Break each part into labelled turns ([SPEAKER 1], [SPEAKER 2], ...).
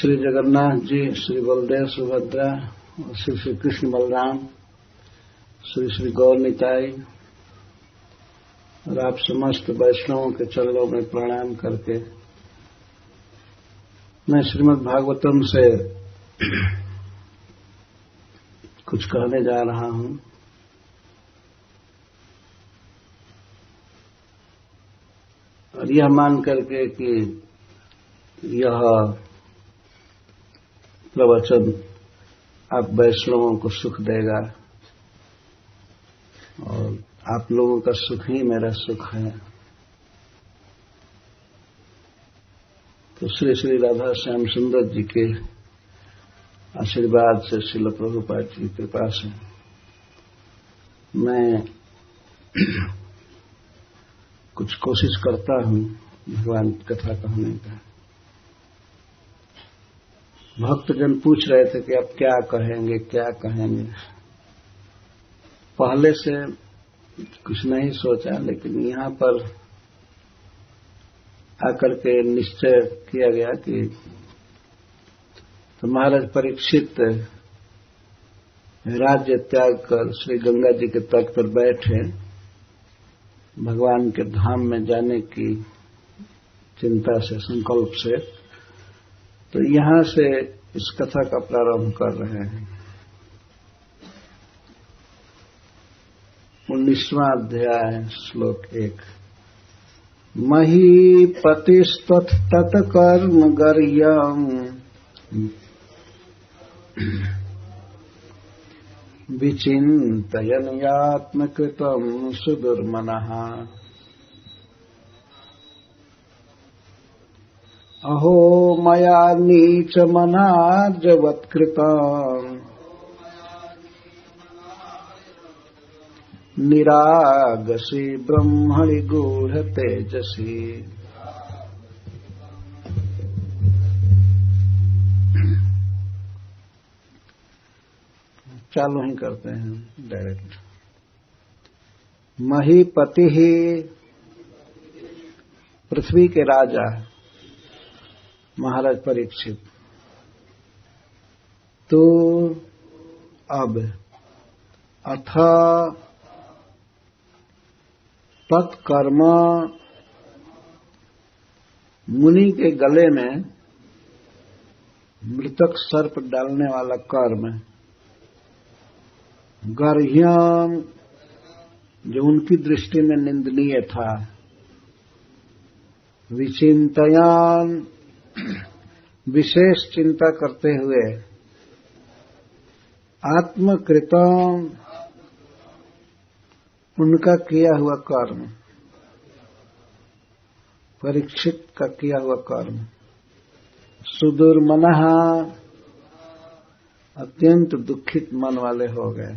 [SPEAKER 1] श्री जगन्नाथ जी, श्री बलदेव सुभद्रा, श्री श्री कृष्ण बलराम, श्री श्री गौर निताई और आप समस्त वैष्णवों के चरणों में प्रणाम करके मैं श्रीमद् भागवतम से कुछ कहने जा रहा हूं। और यह मान करके कि यह प्रवचन आप वैष्णवों को सुख देगा और आप लोगों का सुख ही मेरा सुख है, तो श्री श्री राधा श्याम सुंदर जी के आशीर्वाद से, श्रील प्रभुपाद जी की कृपा से मैं कुछ कोशिश करता हूं भगवान की कथा कहने का। भक्तजन पूछ रहे थे कि अब क्या कहेंगे क्या कहेंगे। पहले से कुछ नहीं सोचा, लेकिन यहां पर आकर के निश्चय किया गया कि तो महाराज परीक्षित राज्य त्याग कर श्री गंगा जी के तट पर बैठे भगवान के धाम में जाने की चिंता से, संकल्प से, तो यहां से इस कथा का प्रारंभ कर रहे हैं। 19वां अध्याय, श्लोक 1। महीपतिस्तत् तत्कर्म गर्यम् विचिन्तयन् यात्मकृतं सुदुर्मनः अहो मया नीचमनार्जवत्कृतम् निरागसी ब्रह्मणि गूढ़ तेजसी। चालू ही करते हैं डायरेक्ट। महीपति ही पृथ्वी के राजा महाराज परीक्षित, तो अब अथ तत्कर्म, मुनि के गले में मृतक सर्प डालने वाला कर्म, गर्ह्यम जो उनकी दृष्टि में निंदनीय था, विचिंतयान विशेष चिंता करते हुए, आत्मकृतम उनका किया हुआ कर्म, परीक्षित का किया हुआ कर्म, सुदुर्मनः अत्यंत दुखित मन वाले हो गए,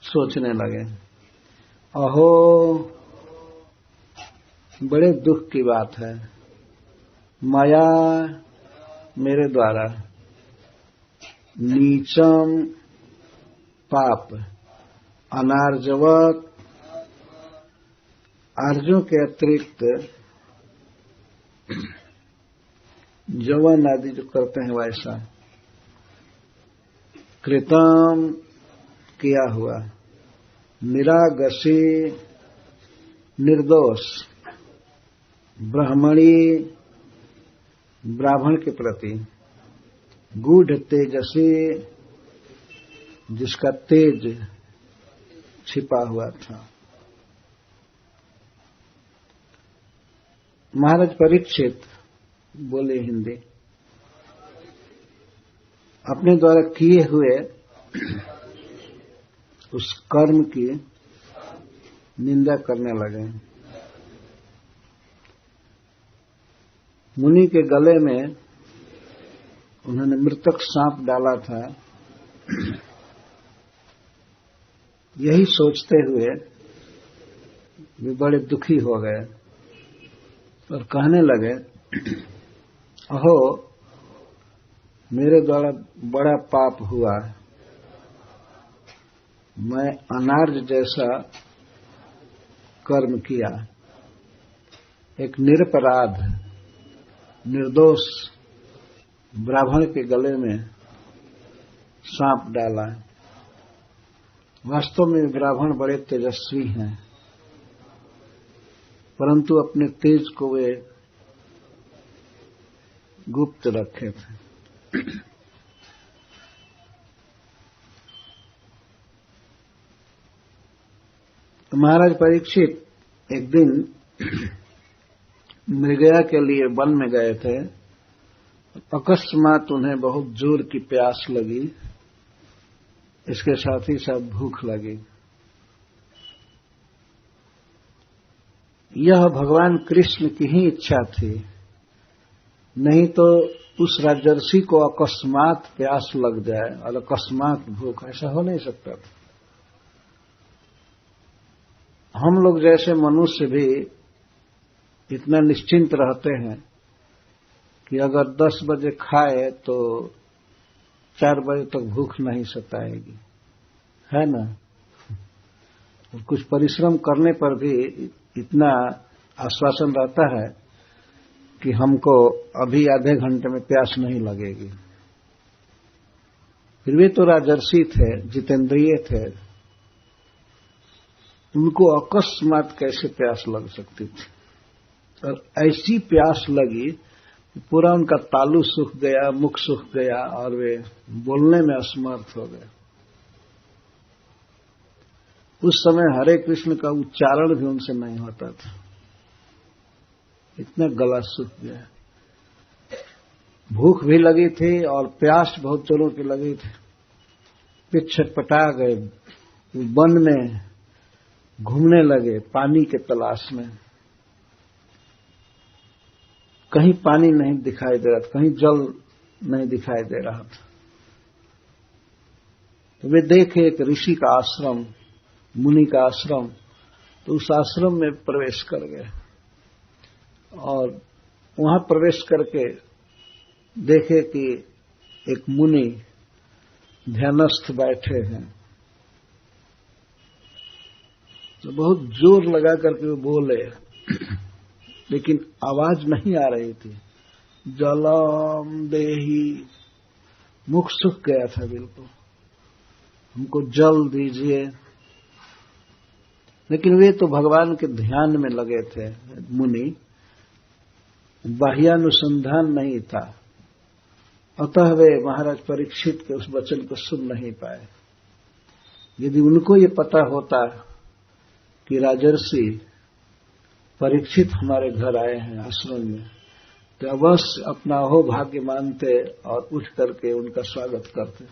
[SPEAKER 1] सोचने लगे, अहो बड़े दुख की बात है, माया मेरे द्वारा, नीचम पाप, अनार्जवत आर्जों के अतिरिक्त जवन आदि जो करते हैं वैसा, कृतम किया हुआ, निरागसी निर्दोष, ब्राह्मणी ब्राह्मण के प्रति, गूढ़ तेजसी जिसका तेज छिपा हुआ था। महाराज परीक्षित बोले हिंदी, अपने द्वारा किए हुए उस कर्म की निंदा करने लगे। मुनि के गले में उन्होंने मृतक सांप डाला था, यही सोचते हुए वे बड़े दुखी हो गए और कहने लगे, अहो मेरे द्वारा बड़ा पाप हुआ, मैं अनार्ज जैसा कर्म किया, एक निरपराध निर्दोष ब्राह्मण के गले में सांप डाला। वास्तव में ब्राह्मण बड़े तेजस्वी हैं, परंतु अपने तेज को वे गुप्त रखे थे। तो महाराज परीक्षित एक दिन मृगया के लिए वन में गए थे। अकस्मात उन्हें बहुत जोर की प्यास लगी, इसके साथ ही साथ भूख लगी। यह भगवान कृष्ण की ही इच्छा थी, नहीं तो उस राजर्षि को अकस्मात प्यास लग जाए और अकस्मात भूख, ऐसा हो नहीं सकता था। हम लोग जैसे मनुष्य भी इतना निश्चिंत रहते हैं कि अगर 10 बजे खाए तो 4 बजे तक भूख नहीं सताएगी, है ना। और कुछ परिश्रम करने पर भी इतना आश्वासन रहता है कि हमको अभी आधे घंटे में प्यास नहीं लगेगी। फिर वे तो राजर्षि थे, जितेंद्रिय थे, उनको अकस्मात कैसे प्यास लग सकती थी। और ऐसी प्यास लगी कि पूरा उनका तालू सूख गया, मुख सूख गया और वे बोलने में असमर्थ हो गए। उस समय हरे कृष्ण का उच्चारण भी उनसे नहीं होता था, इतना गला सूख गया। भूख भी लगी थी और प्यास बहुत जोरों की लगी थी। वे छटपटा गए, वन में घूमने लगे पानी के तलाश में। कहीं पानी नहीं दिखाई दे रहा था, कहीं जल नहीं दिखाई दे रहा था। तो वे देखे एक ऋषि का आश्रम, मुनि का आश्रम, तो उस आश्रम में प्रवेश कर गए और वहां प्रवेश करके देखे कि एक मुनि ध्यानस्थ बैठे हैं। तो बहुत जोर लगा करके वो बोले, लेकिन आवाज नहीं आ रही थी। जलम देही, मुख सूख गया था बिल्कुल, हमको जल दीजिए। लेकिन वे तो भगवान के ध्यान में लगे थे मुनि, बाह्यानुसंधान नहीं था, अतः वे महाराज परीक्षित के उस वचन को सुन नहीं पाए। यदि उनको ये पता होता कि राजर्षि परीक्षित हमारे घर आए हैं आश्रम में, तो अवश्य अपना अहो भाग्य मानते और उठ करके उनका स्वागत करते।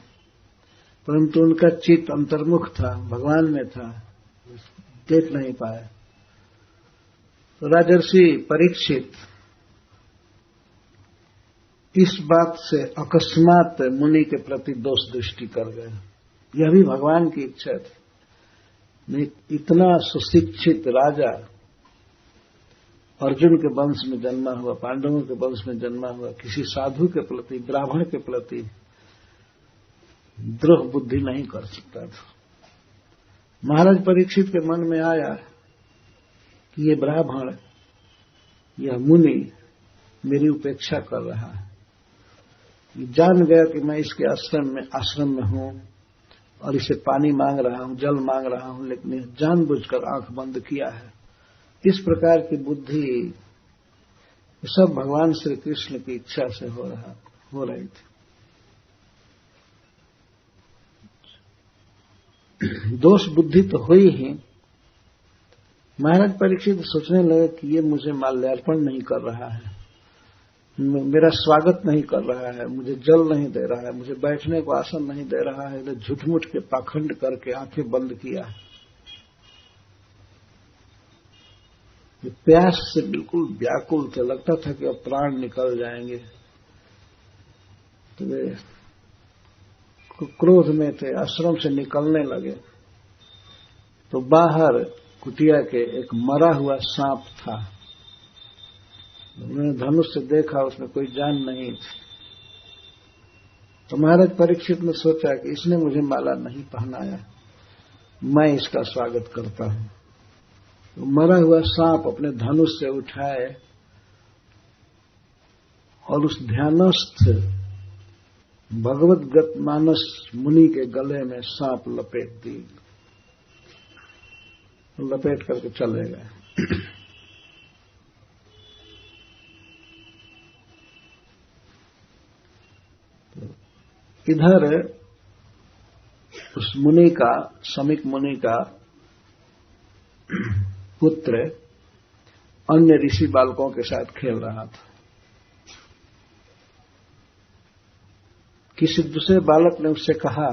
[SPEAKER 1] परंतु उनका चित्त अंतर्मुख था, भगवान में था, देख नहीं पाए। तो राजर्षि परीक्षित इस बात से अकस्मात मुनि के प्रति दोष दृष्टि कर गए। यह भी भगवान की इच्छा थी। नहीं, इतना सुशिक्षित राजा, अर्जुन के वंश में जन्मा हुआ, पांडवों के वंश में जन्मा हुआ, किसी साधु के प्रति, ब्राह्मण के प्रति द्रोह बुद्धि नहीं कर सकता था। महाराज परीक्षित के मन में आया कि ये ब्राह्मण, यह मुनि मेरी उपेक्षा कर रहा है। जान गया कि मैं इसके आश्रम में हूं और इसे पानी मांग रहा हूं, जल मांग रहा हूं, लेकिन जानबूझकर आंख बंद किया है। इस प्रकार की बुद्धि सब भगवान श्री कृष्ण की इच्छा से हो रही थी। दोष बुद्धि तो हुई ही। महाराज परीक्षित सोचने लगे कि ये मुझे माल्यार्पण नहीं कर रहा है, मेरा स्वागत नहीं कर रहा है, मुझे जल नहीं दे रहा है, मुझे बैठने को आसन नहीं दे रहा है, तो झूठ-मूठ के पाखंड करके आंखें बंद किया है। प्यास से बिल्कुल व्याकुल थे, लगता था कि अब प्राण निकल जाएंगे। तो वे क्रोध में थे, आश्रम से निकलने लगे तो बाहर कुटिया के एक मरा हुआ सांप था। उन्होंने धनुष से देखा, उसमें कोई जान नहीं थी। तो महाराज परीक्षित ने सोचा कि इसने मुझे माला नहीं पहनाया, मैं इसका स्वागत करता हूं। तो मरा हुआ सांप अपने धनुष से उठाए और उस ध्यानस्थ भगवद्गत मानस मुनि के गले में सांप लपेट दी, लपेट करके चले गए। इधर उस मुनि का, समीक मुनि का पुत्र अन्य ऋषि बालकों के साथ खेल रहा था। किसी दूसरे बालक ने उससे कहा,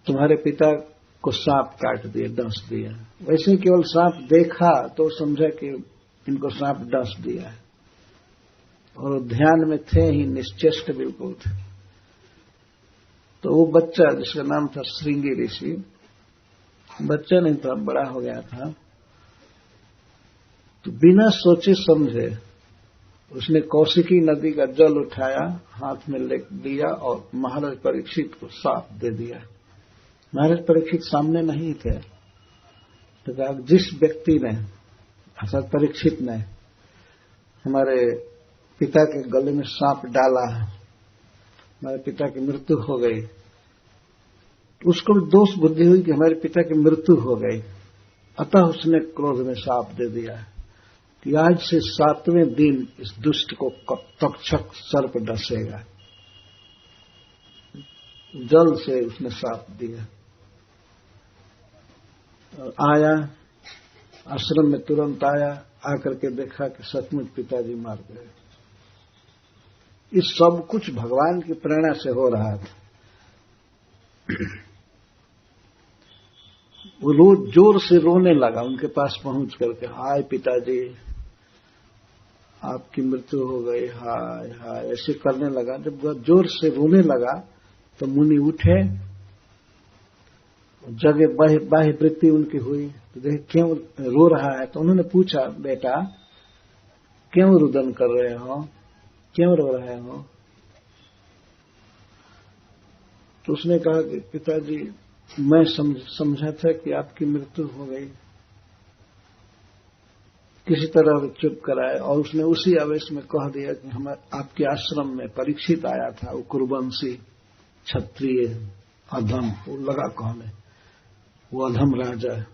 [SPEAKER 1] तुम्हारे पिता को सांप काट दिए, डंस दिया। वैसे केवल सांप देखा तो समझा कि इनको सांप डंस दिया है, और ध्यान में थे ही, निश्चेष्ट बिल्कुल थे। तो वो बच्चा, जिसका नाम था श्रृंगी ऋषि, बच्चा नहीं था, बड़ा हो गया था, तो बिना सोचे समझे उसने कौशिकी नदी का जल उठाया, हाथ में ले लिया और महाराज परीक्षित को सांप दे दिया। महाराज परीक्षित सामने नहीं थे, तो कहा जिस व्यक्ति ने, अर्थात परीक्षित ने, हमारे पिता के गले में सांप डाला, हमारे पिता की मृत्यु हो गई, तो उसको भी दोष बुद्धि हुई कि हमारे पिता की मृत्यु हो गई, अतः उसने क्रोध में सांप दे दिया कि आज से 7वें दिन इस दुष्ट को तक्षक सर्प डसेगा। जल से उसने सांप दिया और आया, आश्रम में तुरंत आया, आकर के देखा कि सचमुच पिताजी मार गए। इस सब कुछ भगवान की प्रेरणा से हो रहा था। वो रोज जोर से रोने लगा, उनके पास पहुंच करके, हाय पिताजी आपकी मृत्यु हो गई, हाय हाय, ऐसे करने लगा। जब वह जोर से रोने लगा तो मुनि उठे, जगह बाह्य वृत्ति उनकी हुई, तो देख क्यों रो रहा है। तो उन्होंने पूछा, बेटा क्यों रुदन कर रहे हो, क्यों रो रहे हो। तो उसने कहा कि पिताजी मैं समझा था कि आपकी मृत्यु हो गई, किसी तरह चुप कराए, और उसने उसी आवेश में कह दिया कि हम आपके आश्रम में परीक्षित आया था, वो कुरुवंशी क्षत्रिय अधम, वो लगा कहने, वो अधम राजा है,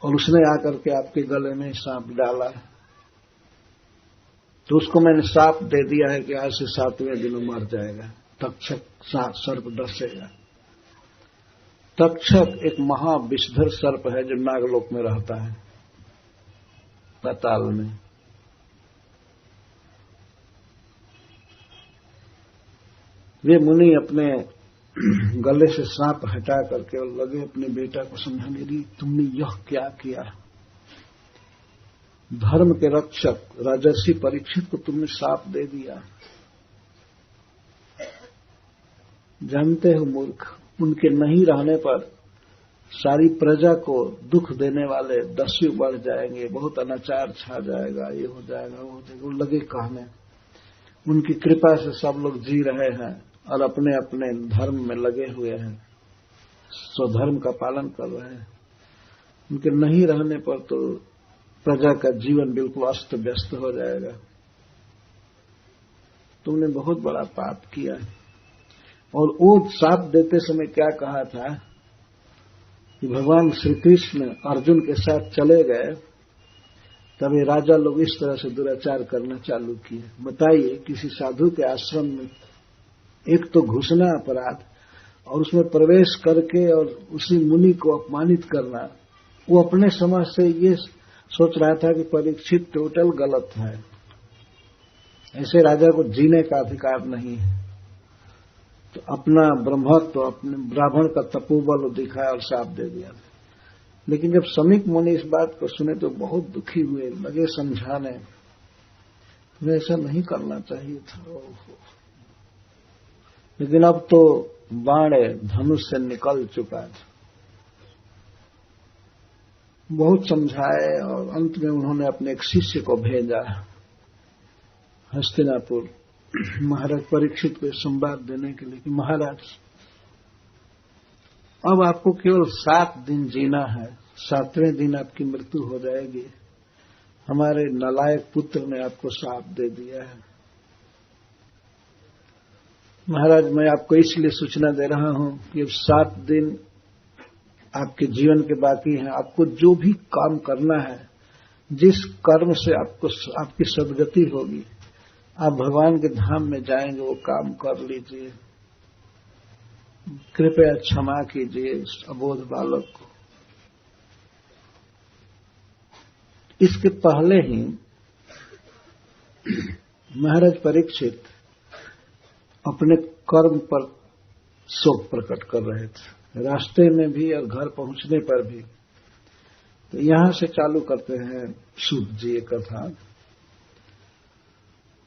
[SPEAKER 1] और उसने आकर के आपके गले में सांप डाला, तो उसको मैंने सांप दे दिया है कि आज से 7वें दिन मर जाएगा, तक्षक सर्प डसेगा। तक्षक एक महाविषधर सर्प है जो नागलोक में रहता है, पाताल में। वे मुनि अपने गले से सांप हटा करके और लगे अपने बेटा को समझाने, दी तुमने यह क्या किया, धर्म के रक्षक राजर्षि परीक्षित को तुमने सांप दे दिया। जानते हो मूर्ख, उनके नहीं रहने पर सारी प्रजा को दुख देने वाले दस्यु बढ़ जाएंगे, बहुत अनाचार छा जाएगा, ये हो जाएगा, वो हो जाएगा। वो लगे कहने, उनकी कृपा से सब लोग जी रहे हैं और अपने अपने धर्म में लगे हुए हैं, स्वधर्म का पालन कर रहे हैं। उनके नहीं रहने पर तो प्रजा का जीवन बिल्कुल अस्त व्यस्त हो जाएगा। तुमने बहुत बड़ा पाप किया है। और वो साप देते समय क्या कहा था कि भगवान श्री कृष्ण अर्जुन के साथ चले गए, तभी राजा लोग इस तरह से दुराचार करना चालू किए। बताइए, किसी साधु के आश्रम में एक तो घुसना अपराध, और उसमें प्रवेश करके और उसी मुनि को अपमानित करना। वो अपने समझ से ये सोच रहा था कि परीक्षित टोटल गलत है, ऐसे राजा को जीने का अधिकार नहीं है। तो अपना ब्रह्मत्व, अपने ब्राह्मण का तपोबल दिखाया और शाप दे दिया। लेकिन जब समीक मुनि इस बात को सुने तो बहुत दुखी हुए, लगे समझाने, तुम्हें ऐसा नहीं करना चाहिए था। लेकिन अब तो बाण धनुष से निकल चुका था। बहुत समझाए और अंत में उन्होंने अपने एक शिष्य को भेजा हस्तिनापुर महाराज परीक्षित को संवाद देने के लिए कि महाराज अब आपको केवल 7 दिन जीना है, 7वें दिन आपकी मृत्यु हो जाएगी। हमारे नालायक पुत्र ने आपको शाप दे दिया है। महाराज, मैं आपको इसलिए सूचना दे रहा हूं कि 7 दिन आपके जीवन के बाकी हैं। आपको जो भी काम करना है, जिस कर्म से आपको आपकी सद्गति होगी, आप भगवान के धाम में जाएंगे, वो काम कर लीजिए। कृपया क्षमा कीजिए इस अबोध बालक को। इसके पहले ही महाराज परीक्षित अपने कर्म पर शोक प्रकट कर रहे थे, रास्ते में भी और घर पहुंचने पर भी। तो यहां से चालू करते हैं सूत जी एक कथा।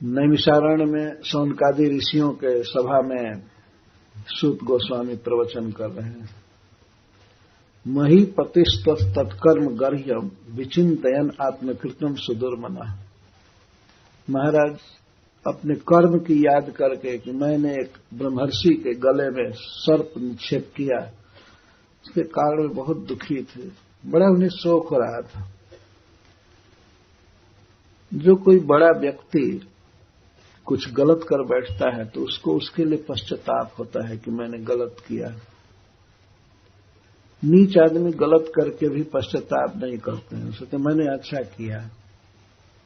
[SPEAKER 1] नैमिषारण्य में शौनकादि ऋषियों के सभा में सूत गोस्वामी प्रवचन कर रहे हैं। मही पतिस्त तत्कर्म गर्ह्यम विचिंतयन आत्मकृतम सुदुर्मना। महाराज अपने कर्म की याद करके कि मैंने एक ब्रह्मर्षि के गले में सर्प निक्षेप किया, उसके कारण वे बहुत दुखी थे, बड़ा उन्हें शोक हो रहा था। जो कोई बड़ा व्यक्ति कुछ गलत कर बैठता है तो उसको उसके लिए पश्चाताप होता है कि मैंने गलत किया। नीच आदमी गलत करके भी पश्चाताप नहीं करते हैं, उससे तो मैंने अच्छा किया,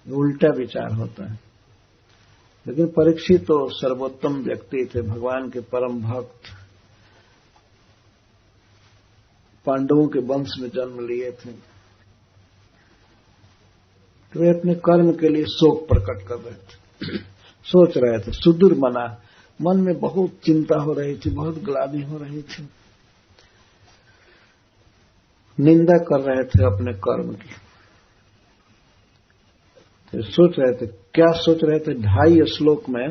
[SPEAKER 1] उल्टा विचार होता है। लेकिन परीक्षित तो सर्वोत्तम व्यक्ति थे, भगवान के परम भक्त, पांडवों के वंश में जन्म लिए थे। तो वे अपने कर्म के लिए शोक प्रकट कर रहे थे, सोच रहे थे। सुदूर मना, मन में बहुत चिंता हो रही थी, बहुत ग्लानि हो रही थी, निंदा कर रहे थे अपने कर्म की। तो सोच रहे थे, क्या सोच रहे थे? 2.5 श्लोक में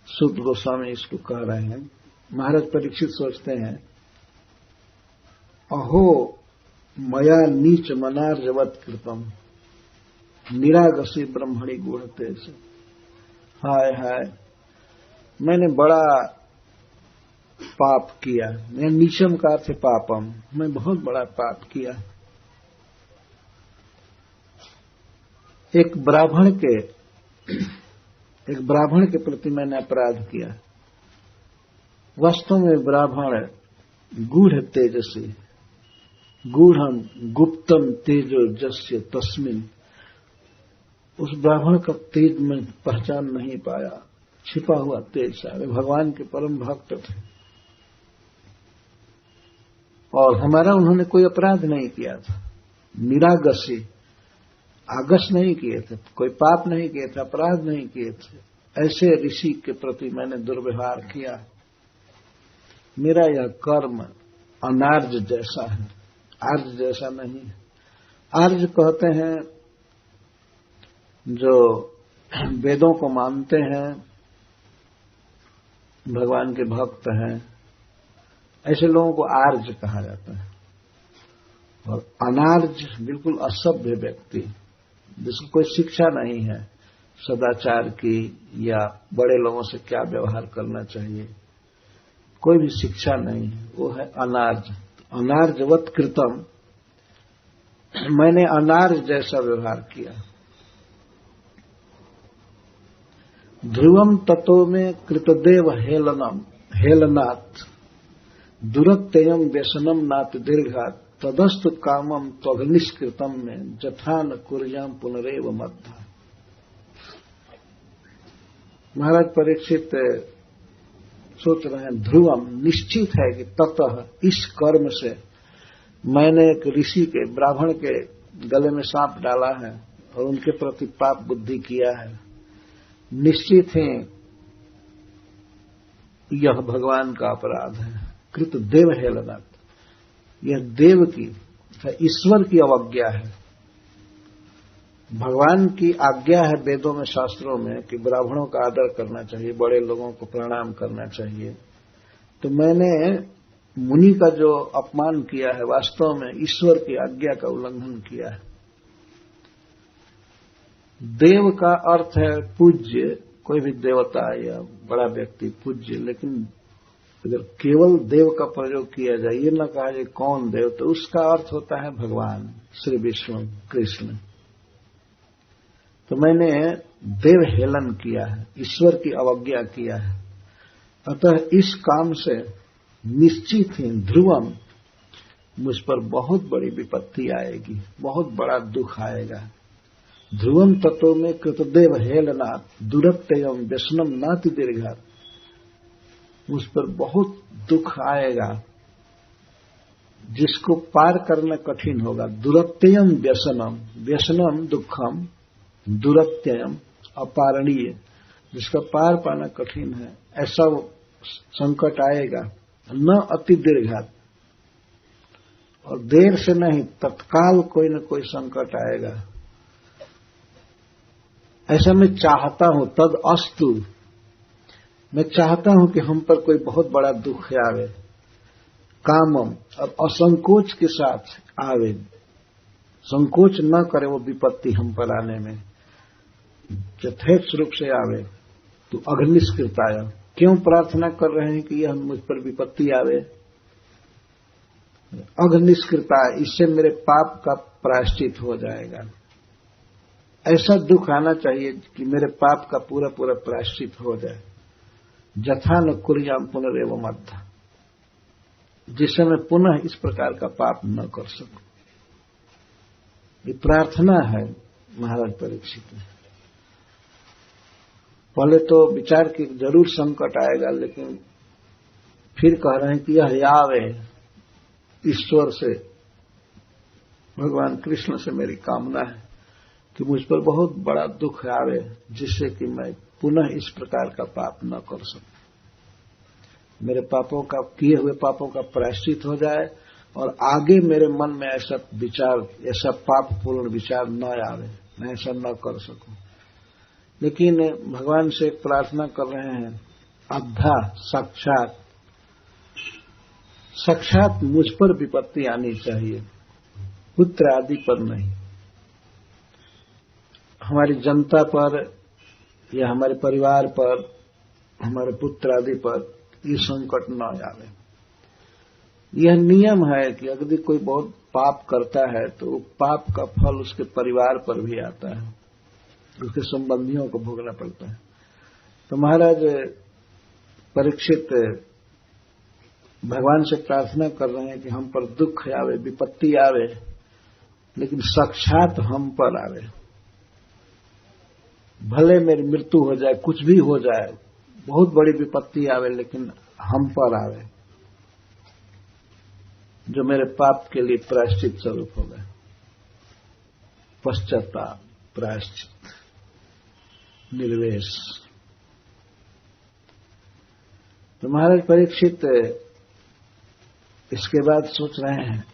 [SPEAKER 1] सूत गोस्वामी इसको कह रहे हैं। महाराज परीक्षित सोचते हैं, अहो मया नीच मनार्जवत कृतम निरागसी ब्रह्मणि गुणते से। हाय हाय, मैंने बड़ा पाप किया। मैं नीचम का अर्थ पापम, मैं बहुत बड़ा पाप किया। एक ब्राह्मण के प्रति मैंने अपराध किया। वास्तव में ब्राह्मण गूढ़ तेजसी, गूढ़म गुप्तम तेजो जस्य तस्मिन, उस ब्राह्मण का तेज में पहचान नहीं पाया, छिपा हुआ तेज सा। वे भगवान के परम भक्त थे और हमारा उन्होंने कोई अपराध नहीं किया था। निरागसी, आगस नहीं किए थे, कोई पाप नहीं किए थे, अपराध नहीं किए थे। ऐसे ऋषि के प्रति मैंने दुर्व्यवहार किया। मेरा यह कर्म अनार्ज जैसा है, आर्ज जैसा नहीं है। आर्ज कहते हैं जो वेदों को मानते हैं, भगवान के भक्त हैं, ऐसे लोगों को आर्ज कहा जाता है। और अनार्ज बिल्कुल असभ्य व्यक्ति, जिसको कोई शिक्षा नहीं है सदाचार की या बड़े लोगों से क्या व्यवहार करना चाहिए, कोई भी शिक्षा नहीं है, वो है अनार्ज। अनार्जवत कृतम, मैंने अनार्ज जैसा व्यवहार किया। ध्रुवम तत्व में कृतदेव हेलनात् दुरत्ययम व्यसनम नात दीर्घात तदस्तु कामम त्वग्निष्कृतम में जथान कुर्याम पुनरेव मध्य। महाराज परीक्षित सोच रहे हैं, ध्रुवम, निश्चित है कि ततः इस कर्म से मैंने एक ऋषि के, ब्राह्मण के गले में सांप डाला है और उनके प्रति पाप बुद्धि किया है। निश्चित है यह भगवान का अपराध है। कृत देव हेलनाथ, यह देव की, ईश्वर की अवज्ञा है। भगवान की आज्ञा है वेदों में, शास्त्रों में कि ब्राह्मणों का आदर करना चाहिए, बड़े लोगों को प्रणाम करना चाहिए। तो मैंने मुनि का जो अपमान किया है, वास्तव में ईश्वर की आज्ञा का उल्लंघन किया है। देव का अर्थ है पूज्य, कोई भी देवता या बड़ा व्यक्ति पूज्य। लेकिन अगर केवल देव का प्रयोग किया जाए, ये न कहा जाए कौन देव, तो उसका अर्थ होता है भगवान श्री विष्णु कृष्ण। तो मैंने देव हेलन किया है, ईश्वर की अवज्ञा किया है। अतः इस काम से निश्चित ही ध्रुवम मुझ पर बहुत बड़ी विपत्ति आएगी, बहुत बड़ा दुख आएगा। ध्रुवम तत्व में कृतदेव हेलनाथ दुरत्ययम व्यसनम नाति दीर्घात, मुझ पर बहुत दुख आएगा जिसको पार करना कठिन होगा। दुरत्ययम व्यसनम, व्यसनम दुखम, दुरत्ययम अपारणीय, जिसका पार पाना कठिन है, ऐसा वो संकट आएगा। न अति दीर्घात, और देर से नहीं, तत्काल कोई न कोई संकट आएगा। ऐसा मैं चाहता हूं, तद अस्तु, मैं चाहता हूं कि हम पर कोई बहुत बड़ा दुख आवे। कामम, अब असंकोच के साथ आवे, संकोच न करे वो विपत्ति हम पर आने में, यथेच्छ रूप से आवे। तो अग्निष्कृताय, क्यों प्रार्थना कर रहे हैं कि यह मुझ पर विपत्ति आवे? अग्निष्कृता, इससे मेरे पाप का प्रायश्चित हो जाएगा। ऐसा दुख आना चाहिए कि मेरे पाप का पूरा पूरा प्रायश्चित हो जाए। जथा न कुर्याम पुनरेव मद्धा, जिससे मैं पुनः इस प्रकार का पाप न कर सकूं। ये प्रार्थना है महाराज परीक्षित में। पहले तो विचार की जरूर संकट आएगा, लेकिन फिर कह रहे हैं कि यह आवे ईश्वर से, भगवान कृष्ण से मेरी कामना है कि मुझ पर बहुत बड़ा दुख आवे, जिससे कि मैं पुनः इस प्रकार का पाप न कर सकूं। मेरे पापों का, किए हुए पापों का प्रायश्चित हो जाए, और आगे मेरे मन में ऐसा विचार, ऐसा पापपूर्ण विचार न आवे, मैं ऐसा न कर सकूं। लेकिन भगवान से एक प्रार्थना कर रहे हैं, अद्धा साक्षात, साक्षात मुझ पर विपत्ति आनी चाहिए, पुत्र आदि पर नहीं। हमारी जनता पर या हमारे परिवार पर, हमारे पुत्र आदि पर ये संकट न आवे। यह नियम है कि अगर कोई बहुत पाप करता है तो पाप का फल उसके परिवार पर भी आता है, उसके संबंधियों को भोगना पड़ता है। तो महाराज परीक्षित भगवान से प्रार्थना कर रहे हैं कि हम पर दुख आवे, विपत्ति आवे, लेकिन साक्षात हम पर आवे। भले मेरी मृत्यु हो जाए, कुछ भी हो जाए, बहुत बड़ी विपत्ति आवे, लेकिन हम पर आवे, जो मेरे पाप के लिए प्रायश्चित स्वरूप हो गए। पश्चाताप, प्रायश्चित, निर्वेश। तो महाराज परीक्षित इसके बाद सोच रहे हैं,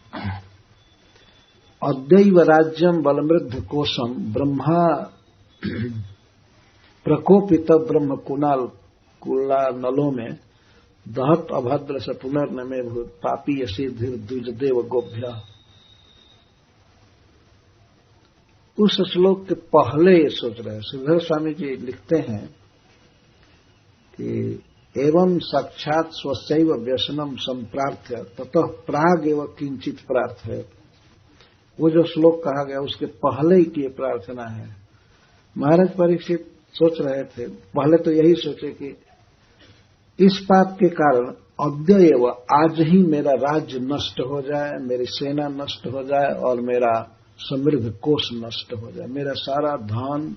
[SPEAKER 1] अद्यैव राज्यम बलमृद्ध कोशम ब्रह्मा प्रकोपित ब्रह्म कुला नलों में दहत अभद्र से पुनर्नमे भूत पापी यशी धीर द्विजदेव गोभ्य। उस श्लोक के पहले ये सोच रहे हैं। श्रीधर स्वामी जी लिखते हैं कि एवं साक्षात स्वस्यैव व्यसनम संप्रार्थ्य ततः प्राग एवं किंचित प्रार्थय। वो जो श्लोक कहा गया उसके पहले ही की प्रार्थना है। महाराज परीक्षित सोच रहे थे, पहले तो यही सोचे कि इस पाप के कारण अद्यैव, आज ही मेरा राज्य नष्ट हो जाए, मेरी सेना नष्ट हो जाए और मेरा समृद्ध कोष नष्ट हो जाए, मेरा सारा धन,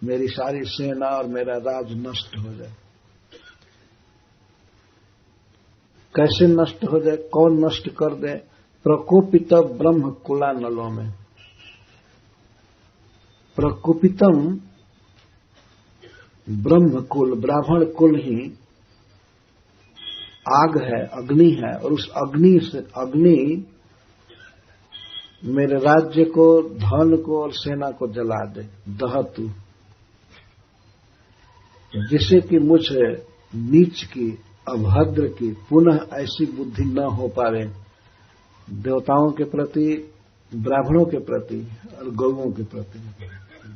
[SPEAKER 1] मेरी सारी सेना और मेरा राज नष्ट हो जाए। कैसे नष्ट हो जाए, कौन नष्ट कर दे? प्रकोपित ब्रह्म कुला नलों में। प्रकोपितम ब्रह्म कुल, ब्राह्मण कुल ही आग है, अग्नि है, और उस अग्नि से, अग्नि मेरे राज्य को, धन को और सेना को जला दे, दहतु, जिससे कि मुझे नीच की, अभद्र की पुनः ऐसी बुद्धि न हो पावे देवताओं के प्रति, ब्राह्मणों के प्रति और गौओं के प्रति।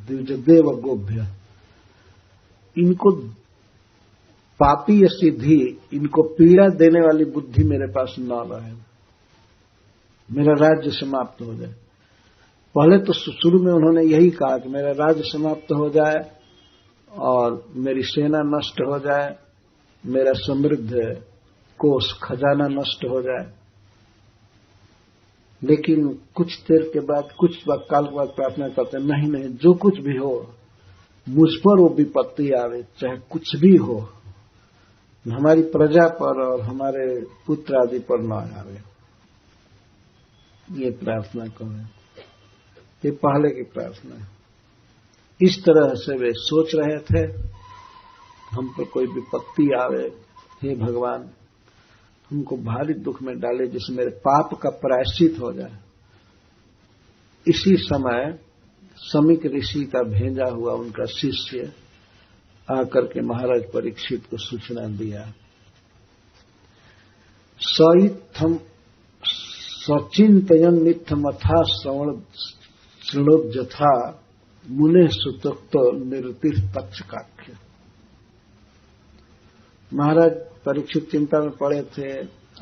[SPEAKER 1] द्विजदेव गोभ्य, इनको पापी या सिद्धि, इनको पीड़ा देने वाली बुद्धि मेरे पास न रहे, मेरा राज्य समाप्त हो जाए। पहले तो शुरू में उन्होंने यही कहा कि मेरा राज्य समाप्त हो जाए और मेरी सेना नष्ट हो जाए मेरा समृद्ध कोष खजाना नष्ट हो जाए। लेकिन कुछ देर के बाद, कुछ काल के बाद प्रार्थना करते हैं, नहीं नहीं, जो कुछ भी हो मुझ पर वो विपत्ति आवे, चाहे कुछ भी हो, हमारी प्रजा पर और हमारे पुत्र आदि पर न आवे। ये प्रार्थना करें, ये पहले की प्रार्थना है। इस तरह से वे सोच रहे थे, हम पर कोई विपत्ति आवे, हे भगवान हमको भारी दुख में डाले, जिससे मेरे पाप का प्रायश्चित हो जाए। इसी समय समीक ऋषि का भेजा हुआ उनका शिष्य आकर के महाराज परीक्षित को सूचना दिया। सइत्थम सचिंतयन नित्यमथा श्रवण शृणोद्यथा मुने सुतोक्त निरुतिर तक्षकाख्य। महाराज परीक्षित चिंता में पड़े थे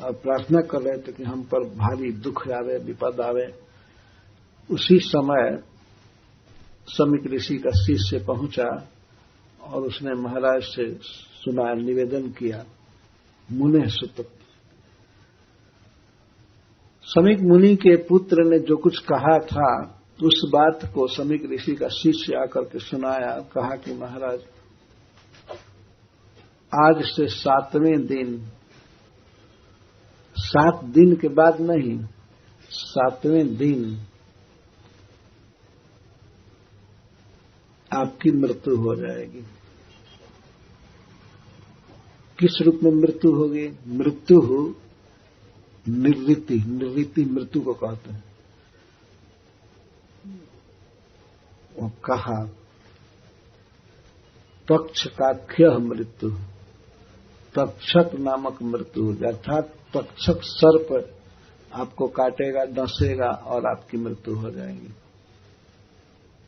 [SPEAKER 1] और प्रार्थना कर रहे थे कि हम पर भारी दुख आवे, विपद आवे। उसी समय समीक ऋषि का शिष्य पहुंचा और उसने महाराज से सुना, निवेदन किया, मुने सुत। समीक मुनि के पुत्र ने जो कुछ कहा था उस बात को समीक ऋषि का शिष्य आकर के सुनाया। कहा कि महाराज आज से 7वें दिन, 7 दिन के बाद नहीं, 7वें दिन आपकी मृत्यु हो जाएगी। किस रूप में मृत्यु होगी? मृत्यु हो निर्वृत्ति, निर्वृत्ति मृत्यु को कहते हैं। वो कहा तक्षकाख्य मृत्यु, तक्षक नामक मृत्यु, अर्थात तक्षक सर्प आपको काटेगा, डसेगा और आपकी मृत्यु हो जाएगी।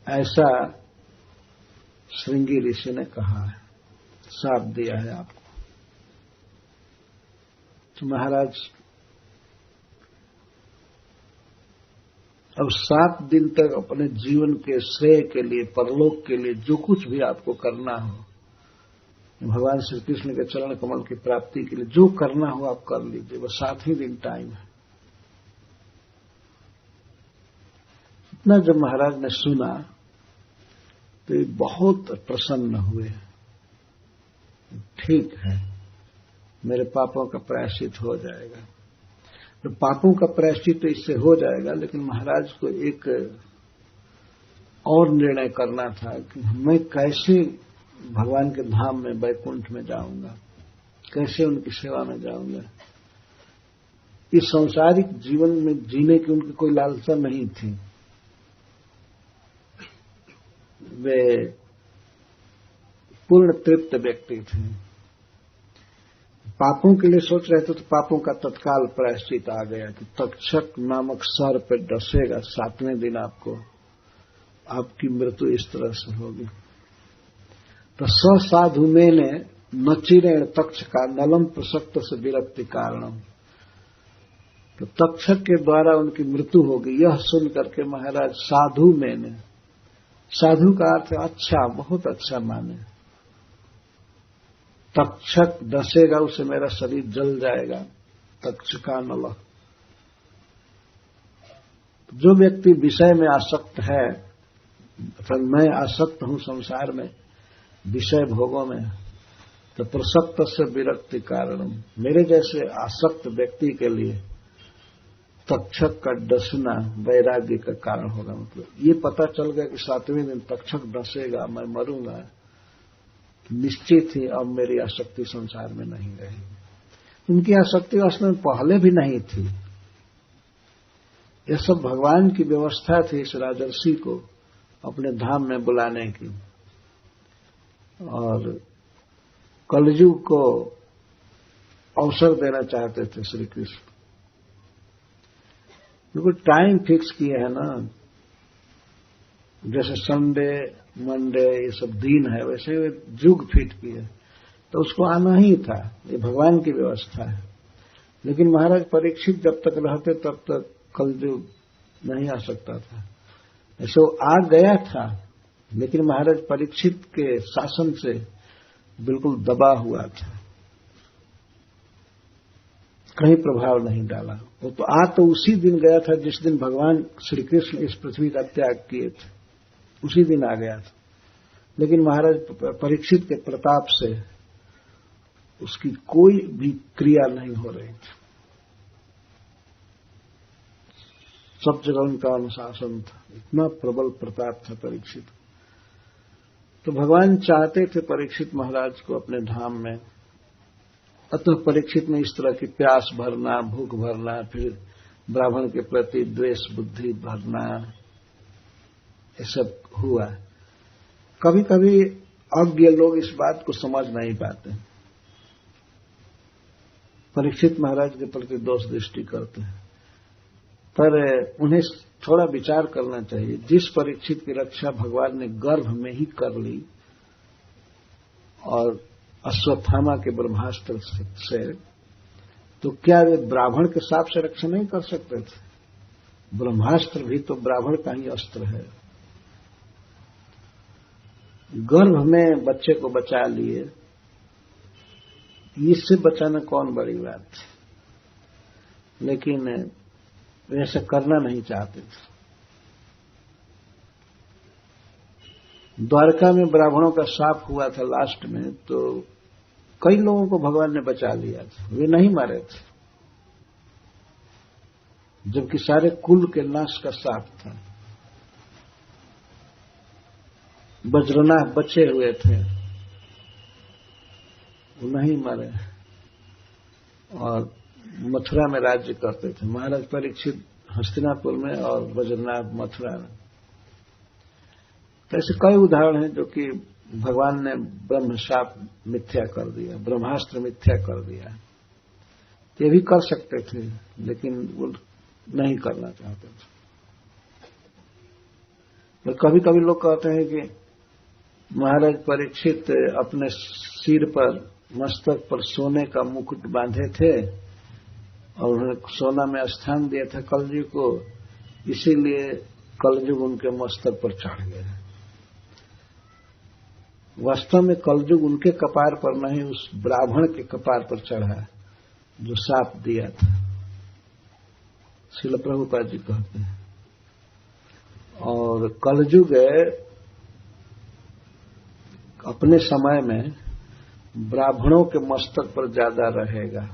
[SPEAKER 1] ऐसा श्रृंगी ऋषि ने कहा है, श्राप दिया है आपको। तो महाराज अब 7 दिन तक अपने जीवन के श्रेय के लिए, परलोक के लिए जो कुछ भी आपको करना हो, भगवान श्री कृष्ण के चरण कमल की प्राप्ति के लिए जो करना हो आप कर लीजिए। वो 7 ही दिन टाइम है। इतना जब महाराज ने सुना तो ये बहुत प्रसन्न हुए। ठीक है, मेरे पापों का प्रायश्चित हो जाएगा। तो पापों का प्रायश्चित तो इससे हो जाएगा, लेकिन महाराज को एक और निर्णय करना था कि मैं कैसे भगवान के धाम में, वैकुंठ में जाऊंगा, कैसे उनकी सेवा में जाऊंगा। इस सांसारिक जीवन में जीने की उनकी कोई लालसा नहीं थी। वे पूर्ण तृप्त व्यक्ति थे। पापों के लिए सोच रहे थे तो पापों का तत्काल प्रायश्चित आ गया कि तक्षक नामक सर्प पे डसेगा, 7वें दिन आपकी मृत्यु इस तरह से होगी। तो साधु में ने नचिरेण तक्ष का नलम प्रसक्त से विरक्ति कारणम, तो तक्षक के द्वारा उनकी मृत्यु होगी। यह सुन करके महाराज साधु में ने, साधु का अर्थ अच्छा, बहुत अच्छा माने। तक्षक डसेगा, उसे मेरा शरीर जल जाएगा, तक्षका नल। जो व्यक्ति विषय में आसक्त है, मैं आसक्त हूं संसार में, विषय भोगों में, तो प्रसक्त से विरक्ति कारणम, मेरे जैसे आसक्त व्यक्ति के लिए तक्षक का डसना वैराग्य का कारण होगा। मतलब ये पता चल गया कि 7वें दिन तक्षक डसेगा, मैं मरूंगा, निश्चित ही अब मेरी आसक्ति संसार में नहीं रहेगी। उनकी आसक्ति वास्तव में पहले भी नहीं थी। यह सब भगवान की व्यवस्था थी इस राजर्षि को अपने धाम में बुलाने की, और कलयुग को अवसर देना चाहते थे श्री कृष्ण। बिल्कुल टाइम फिक्स किए है ना, जैसे संडे मंडे ये सब दिन है, वैसे युग फिट किए, तो उसको आना ही था। ये भगवान की व्यवस्था है। लेकिन महाराज परीक्षित जब तक रहते तब तक कलयुग नहीं आ सकता था। ऐसे वो आ गया था, लेकिन महाराज परीक्षित के शासन से बिल्कुल दबा हुआ था। कहीं प्रभाव नहीं डाला। वो तो आ तो उसी दिन गया था जिस दिन भगवान श्री कृष्ण इस पृथ्वी का त्याग किए थे, उसी दिन आ गया था। लेकिन महाराज परीक्षित के प्रताप से उसकी कोई भी क्रिया नहीं हो रही थी। सब जगह उनका अनुशासन था, इतना प्रबल प्रताप था परीक्षित। तो भगवान चाहते थे परीक्षित महाराज को अपने धाम में। अतः परीक्षित में इस तरह की प्यास भरना, भूख भरना, फिर ब्राह्मण के प्रति द्वेष बुद्धि भरना, ये सब हुआ। कभी कभी अज्ञ लोग इस बात को समझ नहीं पाते, परीक्षित महाराज के प्रति दोष दृष्टि करते हैं, पर उन्हें थोड़ा विचार करना चाहिए। जिस परीक्षित की रक्षा भगवान ने गर्भ में ही कर ली और अश्वत्थामा के ब्रह्मास्त्र से, तो क्या वे ब्राह्मण के साप से रक्षा नहीं कर सकते थे? ब्रह्मास्त्र भी तो ब्राह्मण का ही अस्त्र है। गर्भ में बच्चे को बचा लिए, इससे बचाना कौन बड़ी बात थी? लेकिन वे ऐसा करना नहीं चाहते थे। द्वारका में ब्राह्मणों का शाप हुआ था लास्ट में, तो कई लोगों को भगवान ने बचा लिया था, वे नहीं मारे थे, जबकि सारे कुल के नाश का शाप था। वज्रनाथ बचे हुए थे, वो नहीं मरे और मथुरा में राज्य करते थे। महाराज परीक्षित हस्तिनापुर में और वज्रनाथ मथुरा में। तो ऐसे कई उदाहरण हैं जो कि भगवान ने ब्रह्म शाप मिथ्या कर दिया, ब्रह्मास्त्र मिथ्या कर दिया। ये भी कर सकते थे, लेकिन वो नहीं करना चाहते थे। तो कभी कभी लोग कहते हैं कि महाराज परीक्षित अपने सिर पर, मस्तक पर सोने का मुकुट बांधे थे और उन्होंने सोना में स्थान दिया था कलयुग को, इसीलिए कलयुग उनके मस्तक पर चढ़ गया। वास्तव में कलयुग उनके कपार पर नहीं, उस ब्राह्मण के कपार पर चढ़ा जो शाप दिया था, श्रील प्रभुपाद जी कहते हैं। और कलयुग अपने समय में ब्राह्मणों के मस्तक पर ज्यादा रहेगा।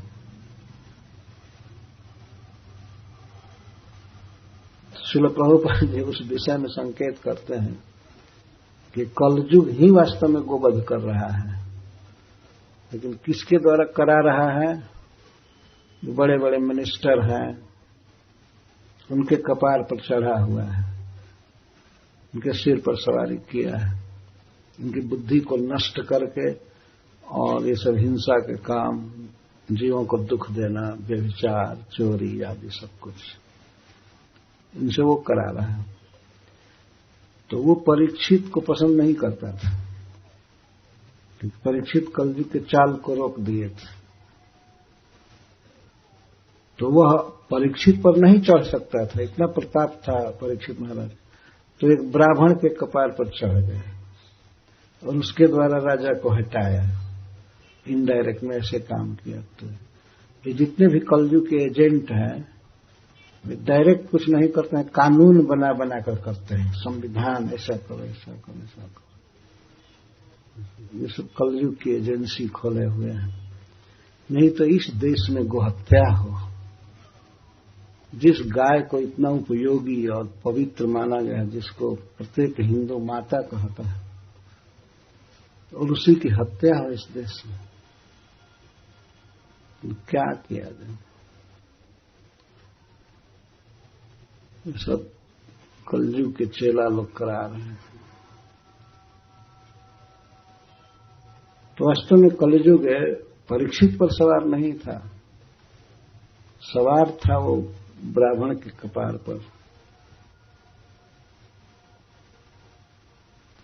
[SPEAKER 1] श्रील प्रभुपाद जी उस विषय में संकेत करते हैं कि कलयुग ही वास्तव में गोवध कर रहा है, लेकिन किसके द्वारा करा रहा है? जो बड़े बड़े मिनिस्टर हैं, उनके कपार पर चढ़ा हुआ है, उनके सिर पर सवारी किया है, उनकी बुद्धि को नष्ट करके, और ये सब हिंसा के काम, जीवों को दुख देना, व्यभिचार, चोरी आदि सब कुछ, इनसे वो करा रहा है। तो वो परीक्षित को पसंद नहीं करता था, क्योंकि परीक्षित कलयुग के चाल को रोक दिए थे। तो वह परीक्षित पर नहीं चढ़ सकता था, इतना प्रताप था परीक्षित महाराज। तो एक ब्राह्मण के कपार पर चढ़ गए और उसके द्वारा राजा को हटाया, इनडायरेक्ट में ऐसे काम किया। तो ये जितने भी कलयुग के एजेंट हैं, वे डायरेक्ट कुछ नहीं करते हैं, कानून बना बना कर करते हैं, संविधान ऐसा करो, ऐसा करो, ऐसा करो। ये सब कलयुग की एजेंसी खोले हुए हैं। नहीं तो इस देश में गोहत्या हो। जिस गाय को इतना उपयोगी और पवित्र माना गया है, जिसको प्रत्येक हिंदू माता कहता है, और उसी की हत्या हो इस देश में, तो क्या किया जाए? ये सब कलयुग के चेला लोग करा रहे हैं। तो वास्तव में कलयुग परीक्षित पर सवार नहीं था, सवार था वो ब्राह्मण के कपार पर।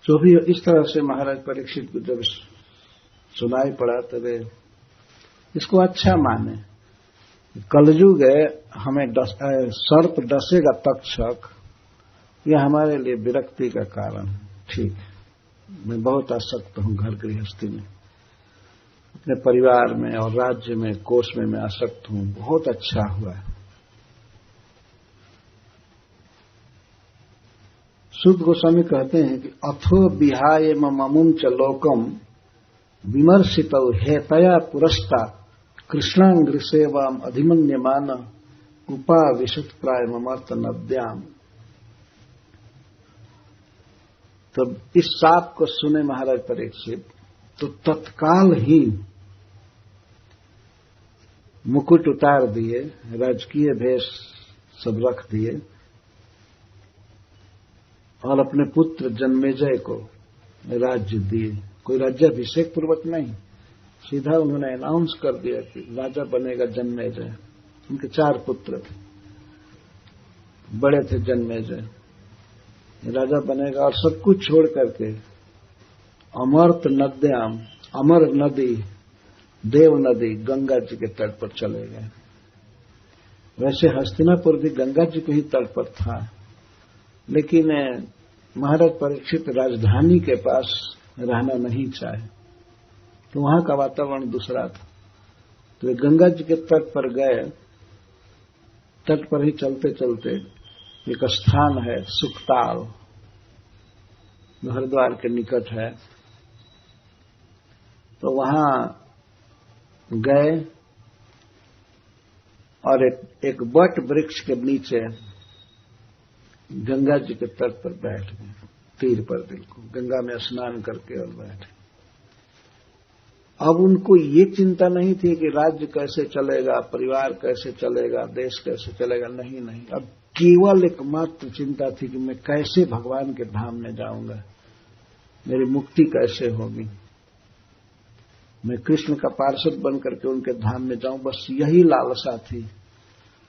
[SPEAKER 1] जो भी इस तरह से महाराज परीक्षित को जब सुनाई पड़ा, तब इसको अच्छा माने। कलयुग हमें सर्प डसेगा तक्षक, यह हमारे लिए विरक्ति का कारण है। ठीक है, मैं बहुत आसक्त हूं घर गृहस्थी में, अपने परिवार में और राज्य में, कोष में मैं आसक्त हूं, बहुत अच्छा हुआ है। सूत गोस्वामी कहते हैं कि अथो विहाय ममुम च लोकम विमर्शित हेतया पुरस्ता कृष्णांग्र सेवाम अधिमन्यमान उपाविशत प्राय ममर्त नद्याम। तो इस साप को सुने महाराज परीक्षित तो तत्काल ही मुकुट उतार दिए, राजकीय भेष सब रख दिए और अपने पुत्र जन्मेजय को राज्य दिए। कोई राज्याभिषेक पूर्वक नहीं, सीधा उन्होंने अनाउंस कर दिया कि राजा बनेगा जन्मेजय। उनके 4 पुत्र थे, बड़े थे जन्मेजय, राजा बनेगा और सब कुछ छोड़ करके अमर्त नद्याम, अमर नदी, देव नदी, गंगा जी के तट पर चले गए। वैसे हस्तिनापुर भी गंगा जी के ही तट पर था, लेकिन महाराज परीक्षित राजधानी के पास रहना नहीं चाहे, तो वहां का वातावरण दूसरा था। तो वे गंगा जी के तट पर गए। तट पर ही चलते चलते एक स्थान है सुखताल, हरिद्वार के निकट है, तो वहां गए और एक बट वृक्ष के नीचे गंगा जी के तट पर बैठ गए, तीर पर बिल्कुल गंगा में स्नान करके और बैठे। अब उनको ये चिंता नहीं थी कि राज्य कैसे चलेगा, परिवार कैसे चलेगा, देश कैसे चलेगा, नहीं। अब केवल एकमात्र चिंता थी कि मैं कैसे भगवान के धाम में जाऊंगा, मेरी मुक्ति कैसे होगी, मैं कृष्ण का पार्षद बनकर के उनके धाम में जाऊं, बस यही लालसा थी।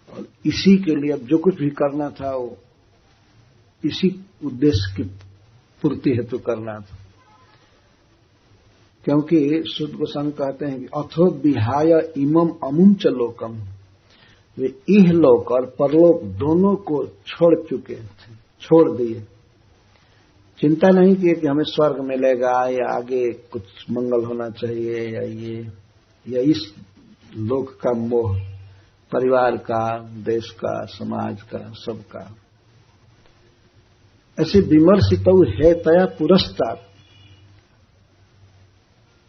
[SPEAKER 1] और इसी के लिए अब जो कुछ भी करना था वो इसी उद्देश्य की पूर्ति हेतु करना था। क्योंकि शुद्ध गोस्वामी कहते हैं कि अथो विहाय इमम अमुम च लोकम, वे इह लोक और परलोक दोनों को छोड़ चुके थे, छोड़ दिए। चिंता नहीं की कि हमें स्वर्ग मिलेगा या आगे कुछ मंगल होना चाहिए या इस लोक का मोह, परिवार का, देश का, समाज का, सबका। ऐसे विमर्शित है तया पुरस्तात्,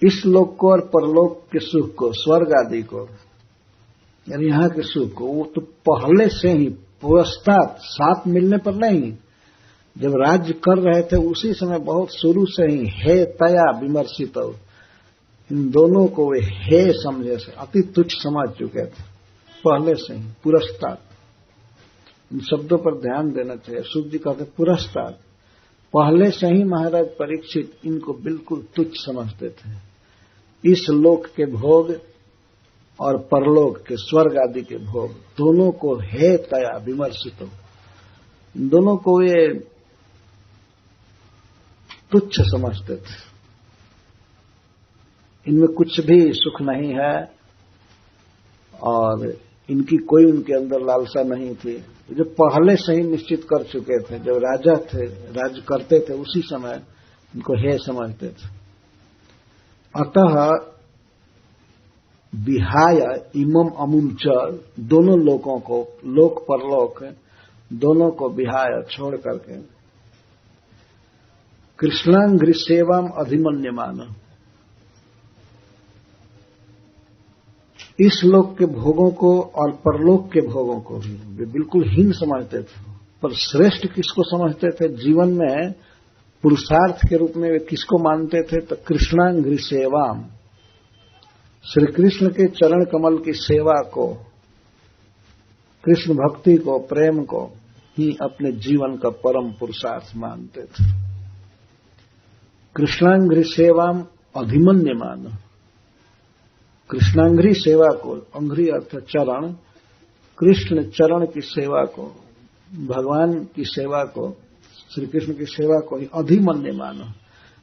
[SPEAKER 1] इस लोक को और परलोक के सुख को, स्वर्ग आदि को, यानी यहां के सुख को, वो तो पहले से ही पुरस्तात्, साथ मिलने पर नहीं, जब राज्य कर रहे थे उसी समय बहुत शुरू से ही हे तया विमर्शित, इन दोनों को वे हे समझे से अति तुच्छ समझ चुके थे पहले से ही। पुरस्तात्, इन शब्दों पर ध्यान देना चाहिए। सूत जी कहते पुरस्तात्, पहले से ही महाराज परीक्षित इनको बिल्कुल तुच्छ समझते थे। इस लोक के भोग और परलोक के, स्वर्ग आदि के भोग, दोनों को हे तया विमर्शित, दोनों को ये तुच्छ समझते थे। इनमें कुछ भी सुख नहीं है और इनकी कोई उनके अंदर लालसा नहीं थी। जो पहले से ही निश्चित कर चुके थे, जब राजा थे, राज्य करते थे, उसी समय इनको हे समझते थे। अतः विहाय इमम अमुम च, दोनों लोकों को, लोक परलोक दोनों को विहाय छोड़ करके कृष्णांग्रि सेवाम अधिमन्यमान, इस लोक के भोगों को और परलोक के भोगों को भी वे बिल्कुल हीन समझते थे। पर श्रेष्ठ किसको समझते थे जीवन में, पुरुषार्थ के रूप में वे किसको मानते थे? तो कृष्णांग्रि सेवाम, श्री कृष्ण के चरण कमल की सेवा को, कृष्ण भक्ति को, प्रेम को ही अपने जीवन का परम पुरुषार्थ मानते थे। कृष्णांग्रि सेवाम अधिमन्यमान, कृष्णांग्रि सेवा को, अंग्रि अर्थ चरण, कृष्ण चरण की सेवा को, भगवान की सेवा को, श्री कृष्ण की सेवा को ही अधिमन्यमान,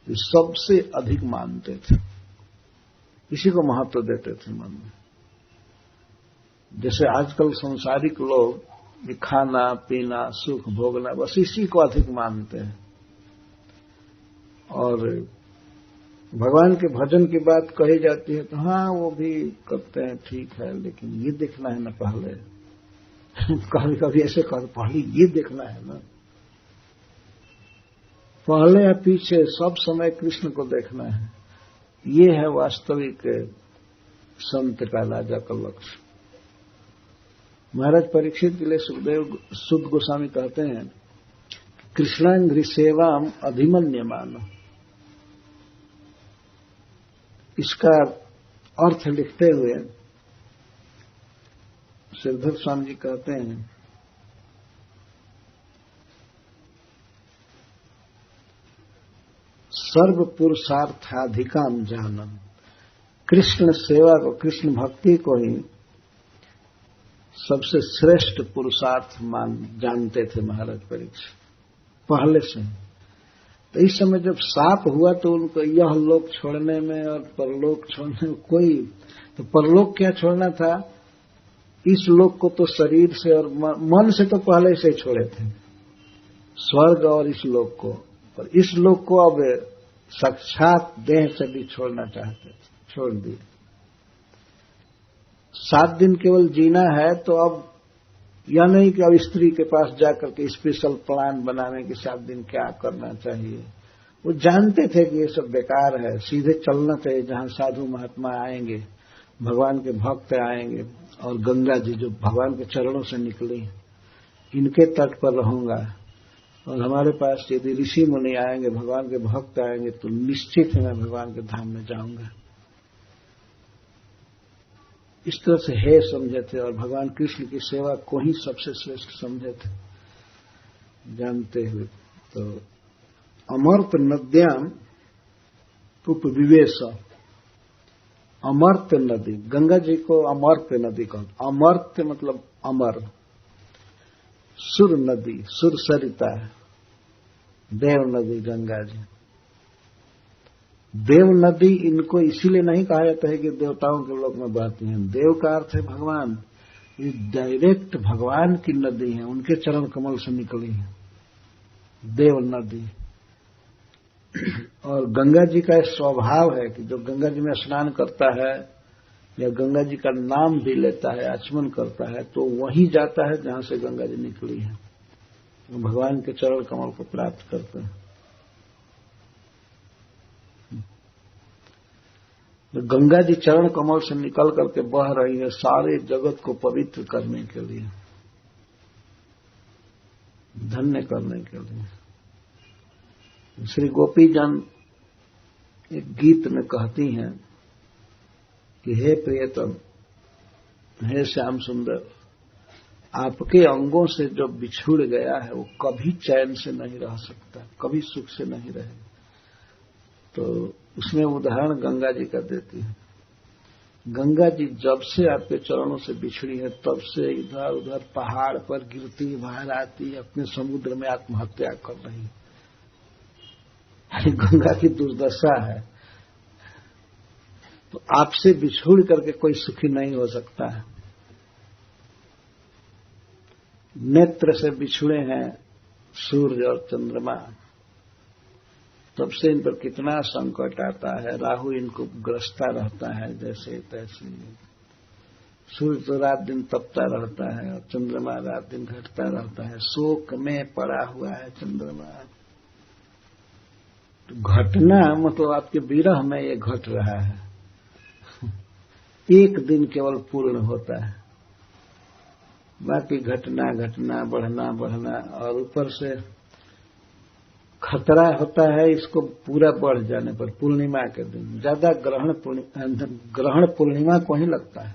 [SPEAKER 1] सबसे अधिक मानते थे, इसी को महत्व देते थे मन में। जैसे आजकल संसारिक लोग खाना पीना सुख भोगना, बस इसी को अधिक मानते हैं और भगवान के भजन की बात कही जाती है तो हाँ वो भी करते हैं, ठीक है, लेकिन ये देखना है ना पहले। कभी कभी ऐसे कर, पहले ये देखना है ना, पहले या पीछे सब समय कृष्ण को देखना है। ये है वास्तविक संत का, राजा का लक्ष्य। महाराज परीक्षित के लिए सुखदेव सुद गोस्वामी कहते हैं, कृष्णांघ्रि सेवाम अधिमन्यमान। इसका अर्थ लिखते हुए श्रीधर स्वामी जी कहते हैं, सर्व पुरुषार्थाधिकाम जानम। कृष्ण सेवा को, कृष्ण भक्ति को ही सबसे श्रेष्ठ पुरुषार्थ जानते थे महाराज परीक्षित पहले से। तो इस समय जब साप हुआ तो उनको यह लोक छोड़ने में और परलोक छोड़ने में कोई, तो परलोक क्या छोड़ना था, इस लोक को तो शरीर से और मन से तो पहले से छोड़े थे, स्वर्ग और इस लोक को, और इस लोक को अब साक्षात देह से भी छोड़ना चाहते थे, छोड़ दिए। 7 दिन केवल जीना है तो अब यह नहीं कि अब स्त्री के पास जाकर के स्पेशल प्लान बनाने के 7 दिन क्या करना चाहिए। वो जानते थे कि ये सब बेकार है, सीधे चलना चाहिए जहां साधु महात्मा आएंगे, भगवान के भक्त आएंगे, और गंगा जी जो भगवान के चरणों से निकली, इनके तट पर रहूंगा। और हमारे पास यदि ऋषि मुनि आएंगे, भगवान के भक्त आएंगे, तो निश्चित ही मैं भगवान के धाम में जाऊंगा। इस तरह से है समझे थे, और भगवान कृष्ण की सेवा को ही सबसे श्रेष्ठ समझे थे जानते हुए। तो अमर्त्य नद्याम उपविवेश, अमर्त्य नदी, गंगा जी को अमर्त्य नदी कहते। अमर्त्य मतलब अमर, सुर नदी, सुर सरिता है, देव नदी गंगा जी। देव नदी इनको इसीलिए नहीं कहा जाता है कि देवताओं के लोक में बहती हैं। देव का अर्थ है भगवान, ये डायरेक्ट भगवान की नदी है, उनके चरण कमल से निकली है देव नदी। और गंगा जी का स्वभाव है कि जो गंगा जी में स्नान करता है या गंगा जी का नाम भी लेता है, आचमन करता है, तो वहीं जाता है जहां से गंगा जी निकली है, भगवान के चरण कमल को प्राप्त करता है। गंगा जी चरण कमल से निकल करके बह रही है सारे जगत को पवित्र करने के लिए, धन्य करने के लिए। श्री गोपी जन एक गीत में कहती हैं कि हे प्रियतम, हे श्याम सुंदर, आपके अंगों से जो बिछुड़ गया है वो कभी चैन से नहीं रह सकता, कभी सुख से नहीं रहेगा। तो उसमें उदाहरण गंगा जी का देती है। गंगा जी जब से आपके चरणों से बिछड़ी है तब से इधर उधर पहाड़ पर गिरती, बाहर आती, अपने समुद्र में आत्महत्या कर रही है। गंगा की दुर्दशा है। तो आपसे बिछुड़ करके कोई सुखी नहीं हो सकता है। नेत्र से बिछुड़े हैं सूर्य और चंद्रमा, तब से इन पर कितना संकट आता है। राहु इनको ग्रसता रहता है जैसे तैसे। सूर्य तो रात दिन तपता रहता है और चंद्रमा रात दिन घटता रहता है। शोक में पड़ा हुआ है चंद्रमा। तो घटना मतलब आपके विरह में ये घट रहा है। एक दिन केवल पूर्ण होता है, बाकी घटना घटना, बढ़ना बढ़ना, और ऊपर से खतरा होता है इसको पूरा बढ़ जाने पर। पूर्णिमा के दिन ज्यादा ग्रहण पूर्णिमा को ही लगता है।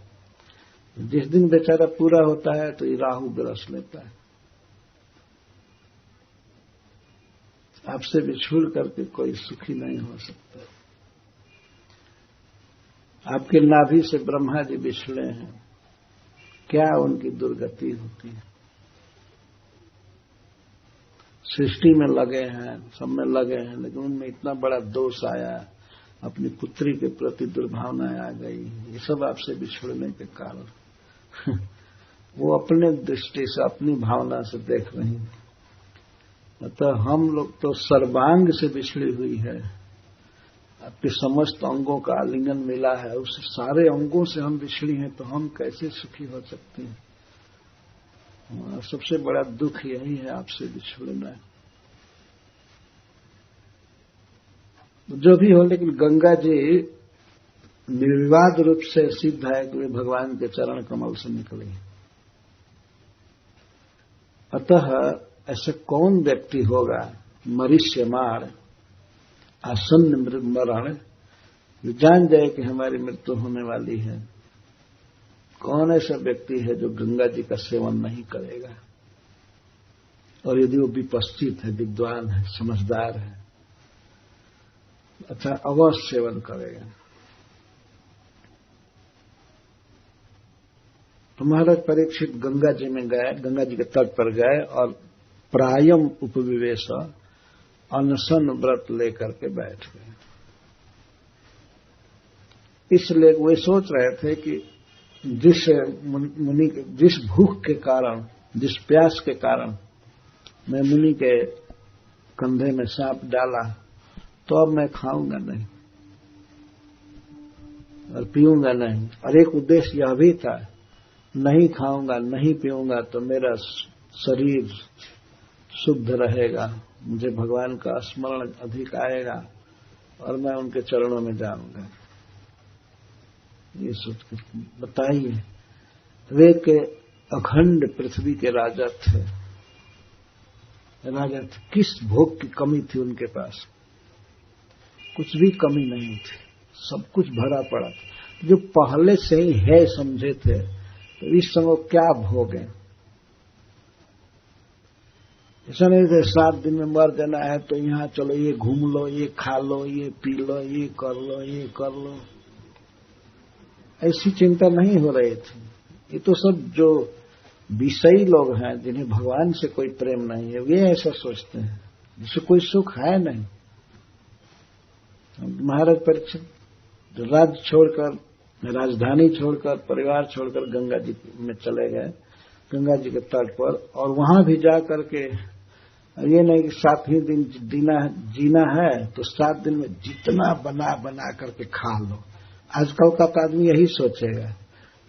[SPEAKER 1] जिस दिन बेचारा पूरा होता है तो ये राहु ग्रस लेता है। आपसे बिछुड़ करके कोई सुखी नहीं हो सकता। आपके नाभि से ब्रह्मा जी बिछड़े हैं, क्या उनकी दुर्गति होती है। सृष्टि में लगे हैं, सब में लगे हैं, लेकिन उनमें इतना बड़ा दोष आया, अपनी पुत्री के प्रति दुर्भावनाएं आ गई। ये सब आपसे बिछड़ने के कारण वो अपने दृष्टि से, अपनी भावना से देख रही हैं। अतः हम लोग तो सर्वांग से बिछड़ी हुई है, आपके समस्त अंगों का आलिंगन मिला है, उस सारे अंगों से हम बिछड़ी हैं, तो हम कैसे सुखी हो सकते हैं? हमारा सबसे बड़ा दुख यही है, आपसे बिछड़ना। जो भी हो, लेकिन गंगा जी निर्विवाद रूप से सिद्ध है कि वे भगवान के चरण कमल से निकले। अतः ऐसे कौन व्यक्ति होगा मरीष्यमाण आसन्न मरण, जो जान जाए कि हमारी मृत्यु होने वाली है? कौन ऐसा व्यक्ति है जो गंगा जी का सेवन नहीं करेगा? और यदि वो विपस्थित है, विद्वान है, समझदार है, अच्छा अवश्य सेवन करेगा। तो महाराज परीक्षित गंगा जी में गए, गंगा जी के तट पर गए और प्रायम उपविवेश अनशन व्रत लेकर के बैठ गए। इसलिए वे सोच रहे थे कि जिस मुनि के, जिस भूख के कारण, जिस प्यास के कारण मैं मुनि के कंधे में सांप डाला, तो अब मैं खाऊंगा नहीं और पीऊंगा नहीं। और एक उद्देश्य यह भी था, नहीं खाऊंगा, नहीं पीऊंगा तो मेरा शरीर शुद्ध रहेगा, मुझे भगवान का स्मरण अधिक आएगा और मैं उनके चरणों में जाऊंगा। ये सोच कर बताइए, वे के अखंड पृथ्वी के राजा थे, किस भोग की कमी थी उनके पास? कुछ भी कमी नहीं थी, सब कुछ भरा पड़ा था। जो पहले से ही है समझे थे, तो इस समय क्या भोग है? ऐसा नहीं थे 7 दिन में मर जाना है तो यहां चलो, ये घूम लो, ये खा लो, ये पी लो, ये कर लो, ये कर लो, ऐसी चिंता नहीं हो रही थी। ये तो सब जो विषयी लोग हैं, जिन्हें भगवान से कोई प्रेम नहीं है, वे ऐसा सोचते हैं, जिससे कोई सुख है नहीं। महाराज परीक्षित जो राज्य छोड़कर, राजधानी छोड़कर, परिवार छोड़कर गंगा जी में चले गए, गंगा जी के तट पर, और वहां भी जा करके ये नहीं कि 7 ही दिन जीना है तो 7 दिन में जितना बना बना करके खा लो। आजकल का आदमी यही सोचेगा,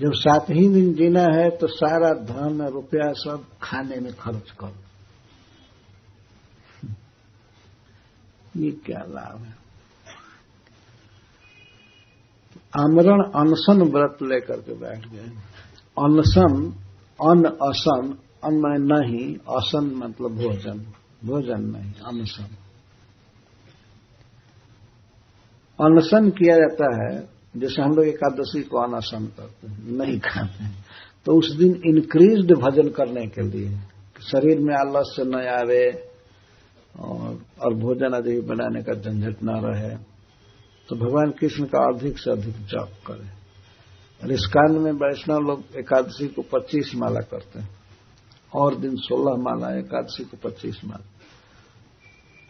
[SPEAKER 1] जब 7 ही दिन जीना है तो सारा धन रुपया सब खाने में खर्च करो। ये क्या लाभ है? आमरण अनशन व्रत लेकर के बैठ गए। अनशन, अन्न असन, अन्न नहीं, असन मतलब भोजन, भोजन नहीं, अनशन। अनशन किया जाता है, जैसे हम लोग एकादशी को अनशन करते हैं, नहीं खाते हैं, तो उस दिन इंक्रीज्ड भजन करने के लिए, शरीर में आलस्य न आवे और भोजन अधिक बनाने का झंझट न रहे, तो भगवान कृष्ण का अधिक से अधिक जप करें। और इस काल में वैष्णव लोग एकादशी को 25 माला करते हैं, और दिन 16 माला, एकादशी को 25 माला।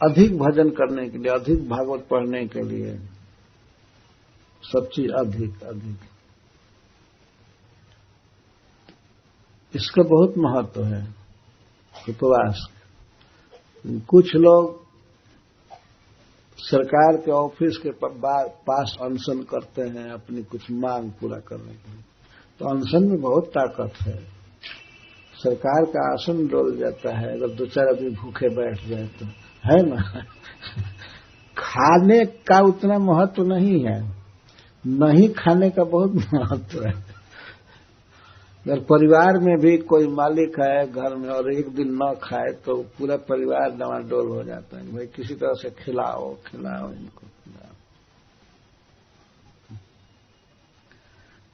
[SPEAKER 1] अधिक भजन करने के लिए, अधिक भागवत पढ़ने के लिए, सब चीज अधिक अधिक, इसका बहुत महत्व है उपवास। कुछ लोग सरकार के ऑफिस के पास अनशन करते हैं अपनी कुछ मांग पूरा करने के लिए, तो अनशन में बहुत ताकत है। सरकार का आसन डोल जाता है अगर 2-4 आदमी भूखे बैठ जाए तो, है ना? खाने का उतना महत्व नहीं है, नहीं खाने का बहुत महत्व है। अगर परिवार में भी कोई मालिक है घर में और एक दिन न खाए तो पूरा परिवार डमाडोल हो जाता है, भाई किसी तरह से खिलाओ इनको खिलाओ।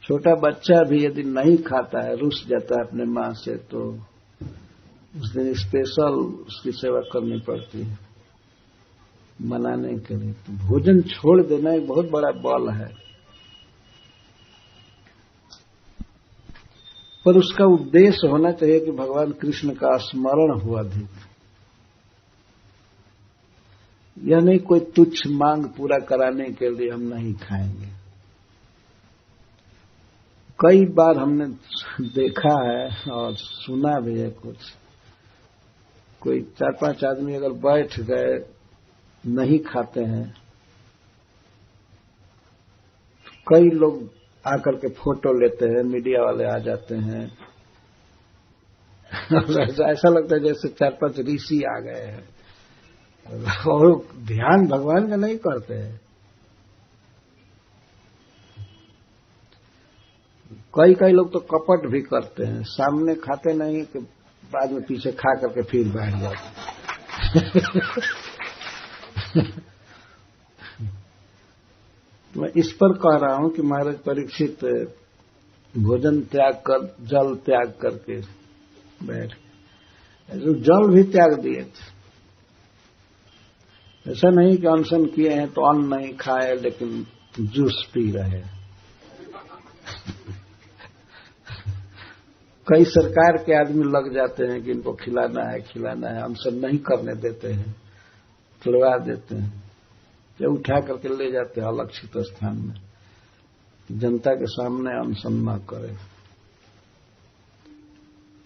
[SPEAKER 1] छोटा बच्चा भी यदि नहीं खाता है, रुस जाता है अपने मां से, तो उस दिन स्पेशल उसकी सेवा करनी पड़ती है मनाने के लिए। तो भोजन छोड़ देना एक बहुत बड़ा बल है, पर उसका उद्देश्य होना चाहिए कि भगवान कृष्ण का स्मरण हो अधिक। यह नहीं कोई तुच्छ मांग पूरा कराने के लिए हम नहीं खाएंगे। कई बार हमने देखा है और सुना भी है, कुछ कोई 4-5 आदमी अगर बैठ गए नहीं खाते हैं कई लोग आकर के फोटो लेते हैं, मीडिया वाले आ जाते हैं। ऐसा लगता है जैसे 4-5 ऋषि आ गए हैं और ध्यान भगवान का नहीं करते हैं। कई लोग तो कपट भी करते हैं, सामने खाते नहीं कि बाद में पीछे खा करके फिर बैठ जाते। मैं इस पर कह रहा हूं कि महाराज परीक्षित भोजन त्याग कर, जल त्याग करके बैठ, जो जल भी त्याग दिए थे। ऐसा नहीं कि अनशन किए हैं तो अन्न नहीं खाए लेकिन जूस पी रहे। कई सरकार के आदमी लग जाते हैं कि इनको खिलाना है, अनशन नहीं करने देते हैं, तुड़वा देते हैं, या उठा करके ले जाते हैं अलक्षित स्थान में, जनता के सामने अनशन न करे।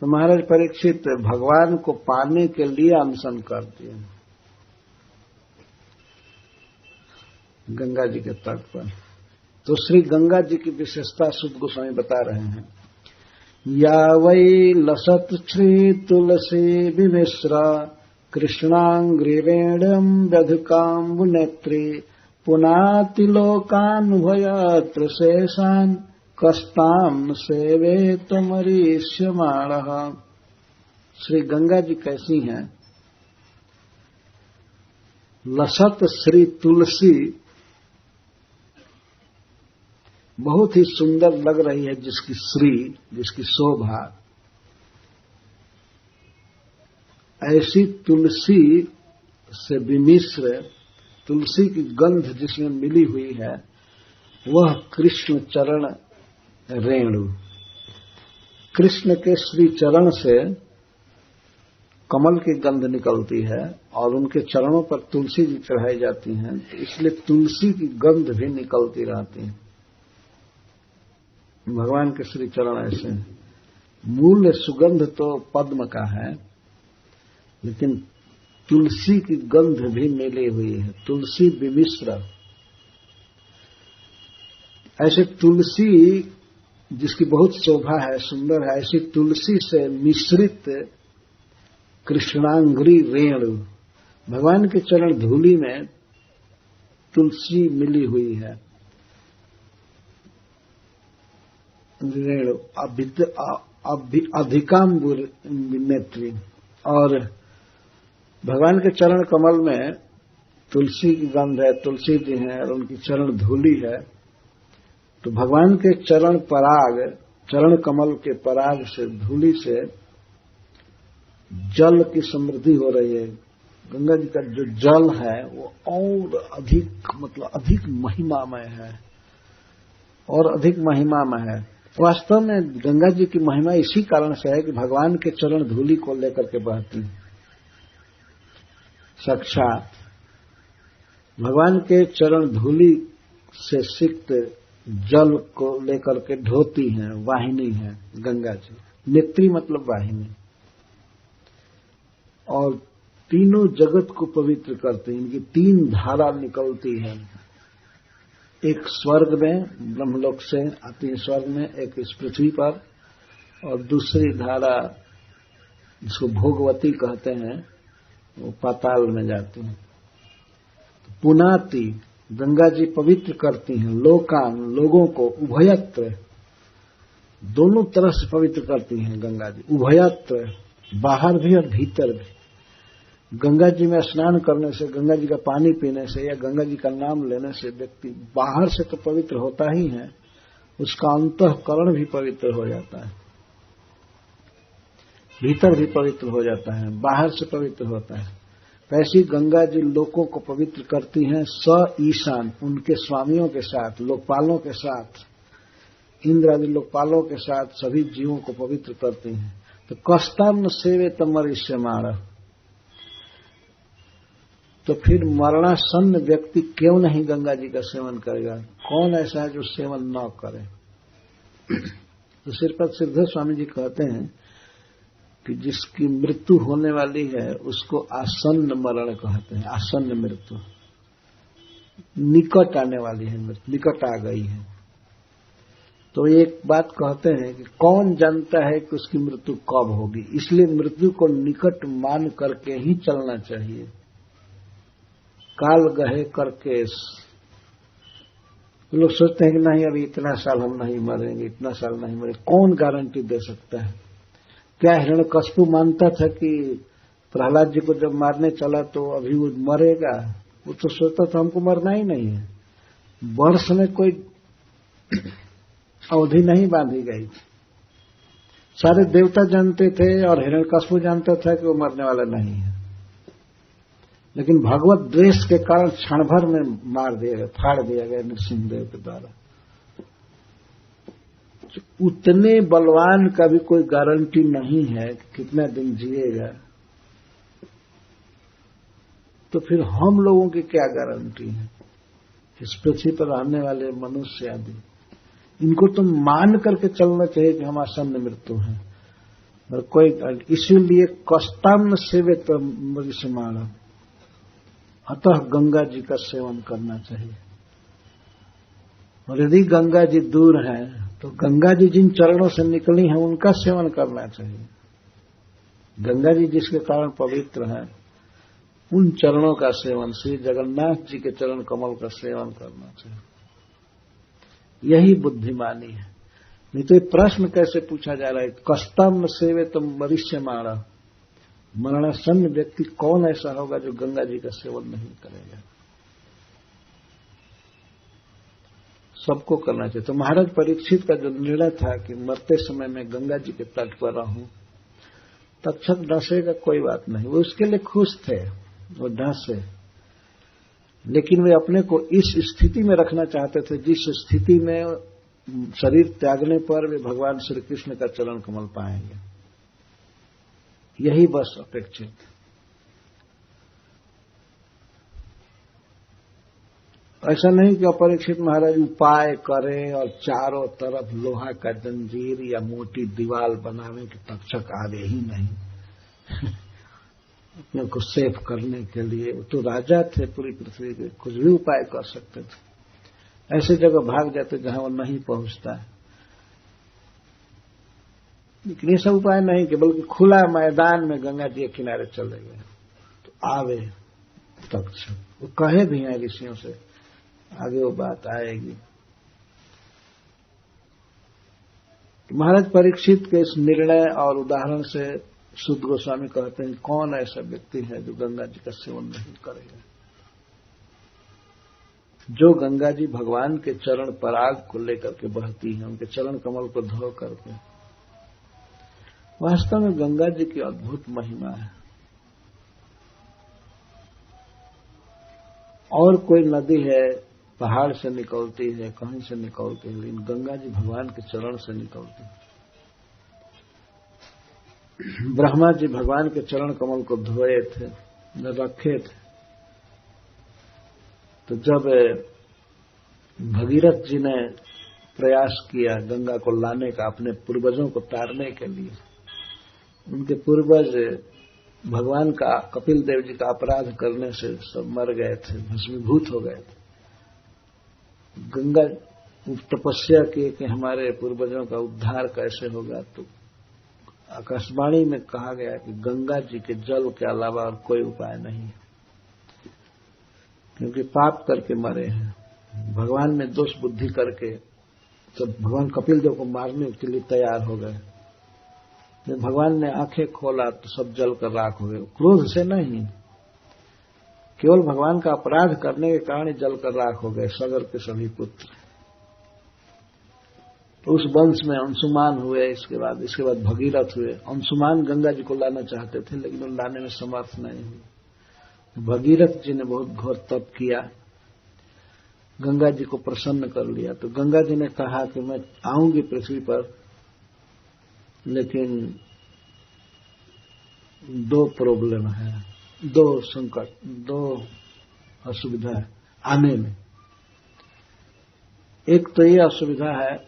[SPEAKER 1] तो महाराज परीक्षित भगवान को पाने के लिए अनशन करते हैं गंगा जी के तट पर। तो श्री गंगा जी की विशेषता सुध गोस्वामी बता रहे हैं। या वै लसत श्री तुलसी विमिश्रा कृष्णांग्रिवेणम व्यधुकाम्बुनेत्री पुनाति लोकानुभयत्र शेषान् कस्ताम सेवेतमरीष्यमाणः। श्री गंगा जी कैसी हैं? लसत श्री तुलसी बहुत ही सुंदर लग रही है, जिसकी श्री, जिसकी शोभा। ऐसी तुलसी से विमिश्र, तुलसी की गंध जिसमें मिली हुई है, वह कृष्ण चरण रेणु। कृष्ण के श्री चरण से कमल की गंध निकलती है और उनके चरणों पर तुलसी जी चढ़ाई जाती हैं, तो इसलिए तुलसी की गंध भी निकलती रहती है। भगवान के श्री चरण ऐसे हैं। मूल सुगंध तो पद्म का है, लेकिन तुलसी की गंध भी मिली हुई है, तुलसी विमिश्र। ऐसे तुलसी जिसकी बहुत शोभा है, सुंदर है, ऐसी तुलसी से मिश्रित कृष्णांग्री रेणु, भगवान के चरण धूलि में तुलसी मिली हुई है। रेणु अधिकाम्बुर नेत्री, और भगवान के चरण कमल में तुलसी की गंध है, तुलसी जी हैं और उनकी चरण धूलि है। तो भगवान के चरण पराग, चरण कमल के पराग से, धूलि से जल की समृद्धि हो रही है। गंगा जी का जो जल है वो और अधिक, मतलब अधिक महिमामय है और अधिक महिमामय है। वास्तव में गंगा जी की महिमा इसी कारण से है कि भगवान के चरण धूलि को लेकर के बहती है। साक्षात भगवान के चरण धूलि से सिक्त जल को लेकर के ढोती हैं, वाहिनी है गंगा जी। नेत्री मतलब वाहिनी, और तीनों जगत को पवित्र करते हैं। इनकी 3 धारा निकलती है, एक स्वर्ग में, ब्रह्मलोक से आती है स्वर्ग में, एक इस पृथ्वी पर, और दूसरी धारा जिसको भोगवती कहते हैं वो पाताल में जाती है। पुनाति, गंगा जी पवित्र करती हैं लोकान, लोगों को, उभयत्र, दोनों तरह से पवित्र करती हैं गंगा जी। उभयत्र, बाहर भी और भीतर भी। गंगा जी में स्नान करने से, गंगा जी का पानी पीने से या गंगा जी का नाम लेने से व्यक्ति बाहर से तो पवित्र होता ही है, उसका अंतःकरण भी पवित्र हो जाता है, भीतर भी पवित्र हो जाता है, बाहर से पवित्र होता है। ऐसी गंगा जी लोगों को पवित्र करती हैं स ईशान, उनके स्वामियों के साथ, लोकपालों के साथ, इंद्र आदि लोकपालों के साथ सभी जीवों को पवित्र करती हैं। तो कस्ताम सेवे तमरिष्यमाण, तो फिर मरणासन्न व्यक्ति क्यों नहीं गंगा जी का सेवन करेगा? कौन ऐसा है जो सेवन न करे? तो श्रीपद सिद्धेश्वर स्वामी जी कहते हैं कि जिसकी मृत्यु होने वाली है उसको आसन्न मरण कहते हैं। आसन्न मृत्यु, निकट आने वाली है मृत्यु, निकट आ गई है। तो एक बात कहते हैं कि कौन जानता है कि उसकी मृत्यु कब होगी, इसलिए मृत्यु को निकट मान करके ही चलना चाहिए। काल गहे करके लोग सोचते हैं कि नहीं अभी इतना साल हम नहीं मरेंगे, इतना साल नहीं मरेंगे। कौन गारंटी दे सकता है? क्या हिरण्यकश्यप मानता था कि प्रहलाद जी को जब मारने चला तो अभी वो मरेगा? वो तो सोचता था हमको मरना ही नहीं है। वर्ष में कोई अवधि नहीं बांधी गई। सारे देवता जानते थे और हिरण्यकश्यप जानता था कि वो मरने वाला नहीं है, लेकिन भगवत द्वेष के कारण क्षण भर में मार दिया गया, फाड़ दिया गया नृसिंहदेव के द्वारा। उतने बलवान का भी कोई गारंटी नहीं है कि कितना दिन जिएगा, तो फिर हम लोगों की क्या गारंटी है? इस पृथ्वी पर रहने वाले मनुष्य आदि, इनको तो मान करके चलना चाहिए कि हम आसन्न मृत्यु है। और कोई इसीलिए कष्टान्न सेवित मृषमाणम, अतः गंगा जी का सेवन करना चाहिए। और यदि गंगा जी दूर हैं तो गंगा जी जिन चरणों से निकली हैं उनका सेवन करना चाहिए। गंगा जी जिसके कारण पवित्र हैं उन चरणों का सेवन, श्री जगन्नाथ जी के चरण कमल का सेवन करना चाहिए। यही बुद्धिमानी है। नहीं तो ये प्रश्न कैसे पूछा जा रहा है, कष्टम सेवे तुम मरीष्यमाण, मरणासन्न व्यक्ति कौन ऐसा होगा जो गंगा जी का सेवन नहीं करेगा? सबको करना चाहिए। तो महाराज परीक्षित का जो निर्णय था कि मरते समय में गंगा जी के तट पर रहूं, तक्षक डसेगा कोई बात नहीं, वो उसके लिए खुश थे, वो डसे, लेकिन वे अपने को इस स्थिति में रखना चाहते थे जिस स्थिति में शरीर त्यागने पर वे भगवान श्री कृष्ण का चरण कमल पाएंगे। यही बस अपेक्षित। ऐसा नहीं कि अपरीक्षित महाराज उपाय करें और चारों तरफ लोहा का जंजीर या मोटी दीवार बनावे कि तक्षक आगे ही नहीं अपने को सेफ करने के लिए। तो राजा थे पूरी पृथ्वी के, कुछ भी उपाय कर सकते थे। ऐसे जगह भाग जाते जहां वो नहीं पहुंचता है। लेकिन ये सब उपाय नहीं कि बल्कि खुला मैदान में गंगा जी के किनारे चले गए तो आवे तक्षक। वो कहे भी हैं ऋषियों से, आगे वो बात आएगी। महाराज परीक्षित के इस निर्णय और उदाहरण से शुद्ध गोस्वामी कहते हैं कौन ऐसा व्यक्ति है जो गंगा जी का सेवन नहीं करेगा? जो गंगा जी भगवान के चरण पराग को लेकर के बहती है, उनके चरण कमल को धो करके। वास्तव में गंगा जी की अद्भुत महिमा है। और कोई नदी है पहाड़ से निकलती है, कहीं से निकलती है, लेकिन गंगा जी भगवान के चरण से निकलती है। ब्रह्मा जी भगवान के चरण कमल को धोए थे, रखे थे, तो जब भगीरथ जी ने प्रयास किया गंगा को लाने का अपने पूर्वजों को तारने के लिए, उनके पूर्वज भगवान का, कपिल देव जी का अपराध करने से सब मर गए थे, भस्मीभूत हो गए थे। गंगा तपस्या की कि हमारे पूर्वजों का उद्धार कैसे होगा, तो आकाशवाणी में कहा गया कि गंगा जी के जल के अलावा और कोई उपाय नहीं है, क्योंकि पाप करके मरे हैं। भगवान में दोष बुद्धि करके जब भगवान कपिल देव को मारने के लिए तैयार हो गए, जब भगवान ने आंखें खोला तो सब जल कर राख हो गए। क्रोध से नहीं, केवल भगवान का अपराध करने के कारण ही जल कर राख हो गए सगर के सभी पुत्र। तो उस वंश में अंशुमान हुए, इसके बाद भगीरथ हुए। अंशुमान गंगा जी को लाना चाहते थे लेकिन वो लाने में समर्थ नहीं हुए। भगीरथ जी ने बहुत घोर तप किया, गंगा जी को प्रसन्न कर लिया। तो गंगा जी ने कहा कि मैं आऊंगी पृथ्वी पर, लेकिन दो प्रॉब्लम है, दो संकट, दो असुविधा है आने में। एक तो ये असुविधा है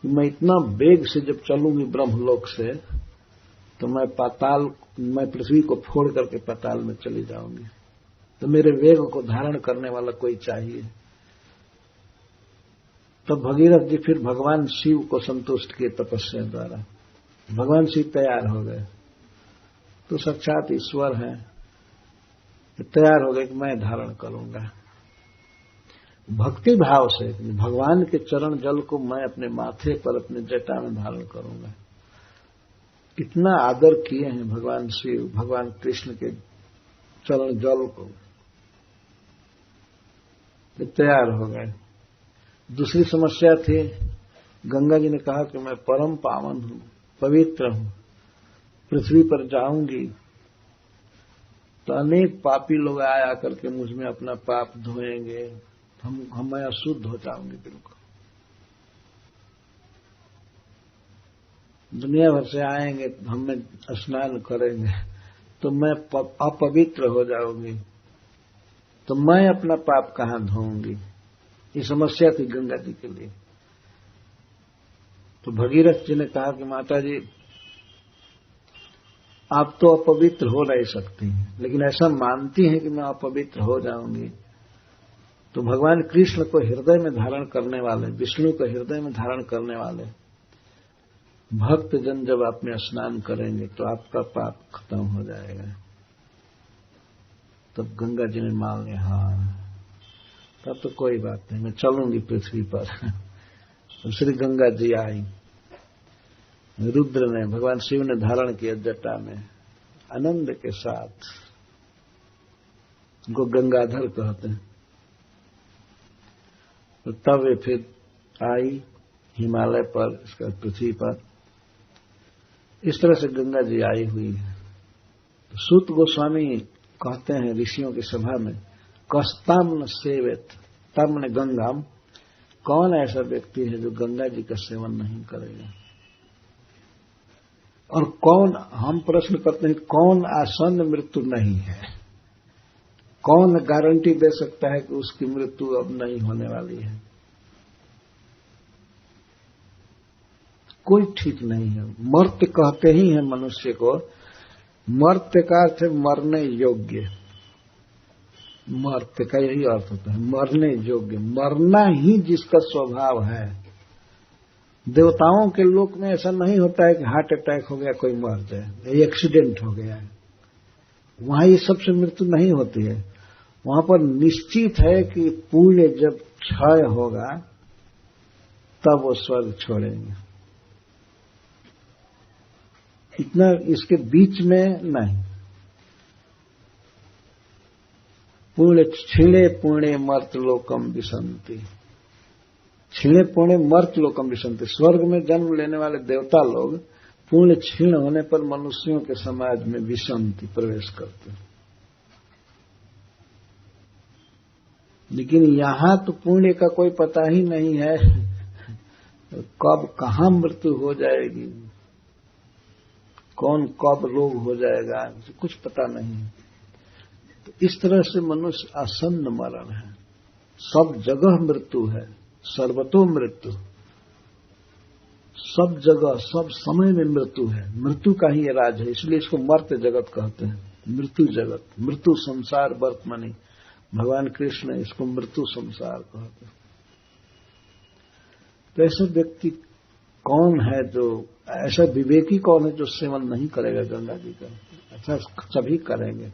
[SPEAKER 1] मैं इतना वेग से जब चलूंगी ब्रह्मलोक से तो मैं पृथ्वी को फोड़ करके पाताल में चली जाऊंगी, तो मेरे वेग को धारण करने वाला कोई चाहिए। तो भगीरथ जी फिर भगवान शिव को संतुष्ट किए तपस्या द्वारा। भगवान शिव तैयार हो गए, तो साक्षात ईश्वर हैं, तैयार हो गए कि मैं धारण करूंगा। भक्ति भाव से भगवान के चरण जल को मैं अपने माथे पर, अपने जटा में धारण करूंगा। इतना आदर किए हैं भगवान शिव, भगवान कृष्ण के चरण जल को, तैयार हो गए। दूसरी समस्या थी, गंगा जी ने कहा कि मैं परम पावन हूं, पवित्र हूं, पृथ्वी पर जाऊंगी तो अनेक पापी लोग आया करके मुझ में अपना पाप धोएंगे, मैं अशुद्ध हो जाऊंगी बिल्कुल। दुनिया भर से आएंगे, हमें स्नान करेंगे तो मैं अपवित्र हो जाऊंगी, तो मैं अपना पाप कहां धोऊंगी। ये समस्या थी गंगा जी के लिए। तो भगीरथ जी ने कहा कि माता जी आप तो अपवित्र हो नहीं सकती, लेकिन ऐसा मानती हैं कि मैं अपवित्र हो जाऊंगी। तो भगवान कृष्ण को हृदय में धारण करने वाले, विष्णु को हृदय में धारण करने वाले भक्त जन जब आप में स्नान करेंगे तो आपका पाप खत्म हो जाएगा। तब गंगा जी ने मान लिया, हाँ तब तो कोई बात नहीं, मैं चलूंगी पृथ्वी पर। तो श्री गंगा जी आई, रुद्र ने, भगवान शिव ने धारण किया जटा में आनंद के साथ, उनको गंगाधर कहते हैं। तो तब वे फिर आई हिमालय पर, इसका पृथ्वी पर। इस तरह से गंगा जी आई हुई है। तो सूत गोस्वामी कहते हैं ऋषियों की सभा में, कस्ताम न सेवेत, तम ने गंगाम, कौन ऐसा व्यक्ति है जो गंगा जी का सेवन नहीं करेगा। और कौन, हम प्रश्न करते हैं, कौन आसन्न मृत्यु नहीं है, कौन गारंटी दे सकता है कि उसकी मृत्यु अब नहीं होने वाली है। कोई ठीक नहीं है। मर्त्य कहते ही है मनुष्य को, मर्त्य का अर्थ है मरने योग्य, मर्त्य का यही अर्थ होता है, मरने योग्य, मरना ही जिसका स्वभाव है। देवताओं के लोक में ऐसा नहीं होता है कि हार्ट अटैक हो गया कोई मर जाए, एक्सीडेंट हो गया है, वहां ये सबसे मृत्यु नहीं होती है। वहां पर निश्चित है कि पुण्य जब क्षय होगा तब वो स्वर्ग छोड़ेंगे, इतना इसके बीच में नहीं। पुण्य क्षीणे पुण्य मर्तलोकम विसंति, क्षीणे पुण्य मर्तलोकम विसंति, स्वर्ग में जन्म लेने वाले देवता लोग पुण्य क्षीण होने पर मनुष्यों के समाज में विसंति प्रवेश करते हैं। लेकिन यहां तो पुण्य का कोई पता ही नहीं है, कब कहां मृत्यु हो जाएगी, कौन कब रोग हो जाएगा, कुछ पता नहीं है। तो इस तरह से मनुष्य आसन्न मरण है, सब जगह मृत्यु है, सर्वतो मृत्यु, सब जगह सब समय में मृत्यु है। मृत्यु का ही ये राज है, इसलिए इसको मर्त्य जगत कहते हैं, मृत्यु जगत, मृत्यु संसार वर्तमानी। भगवान कृष्ण इसको मृत्यु संसार कहते हैं। तो ऐसा व्यक्ति कौन है, जो ऐसा विवेकी कौन है जो सेवन नहीं करेगा गंगा जी का। अच्छा सभी करेंगे।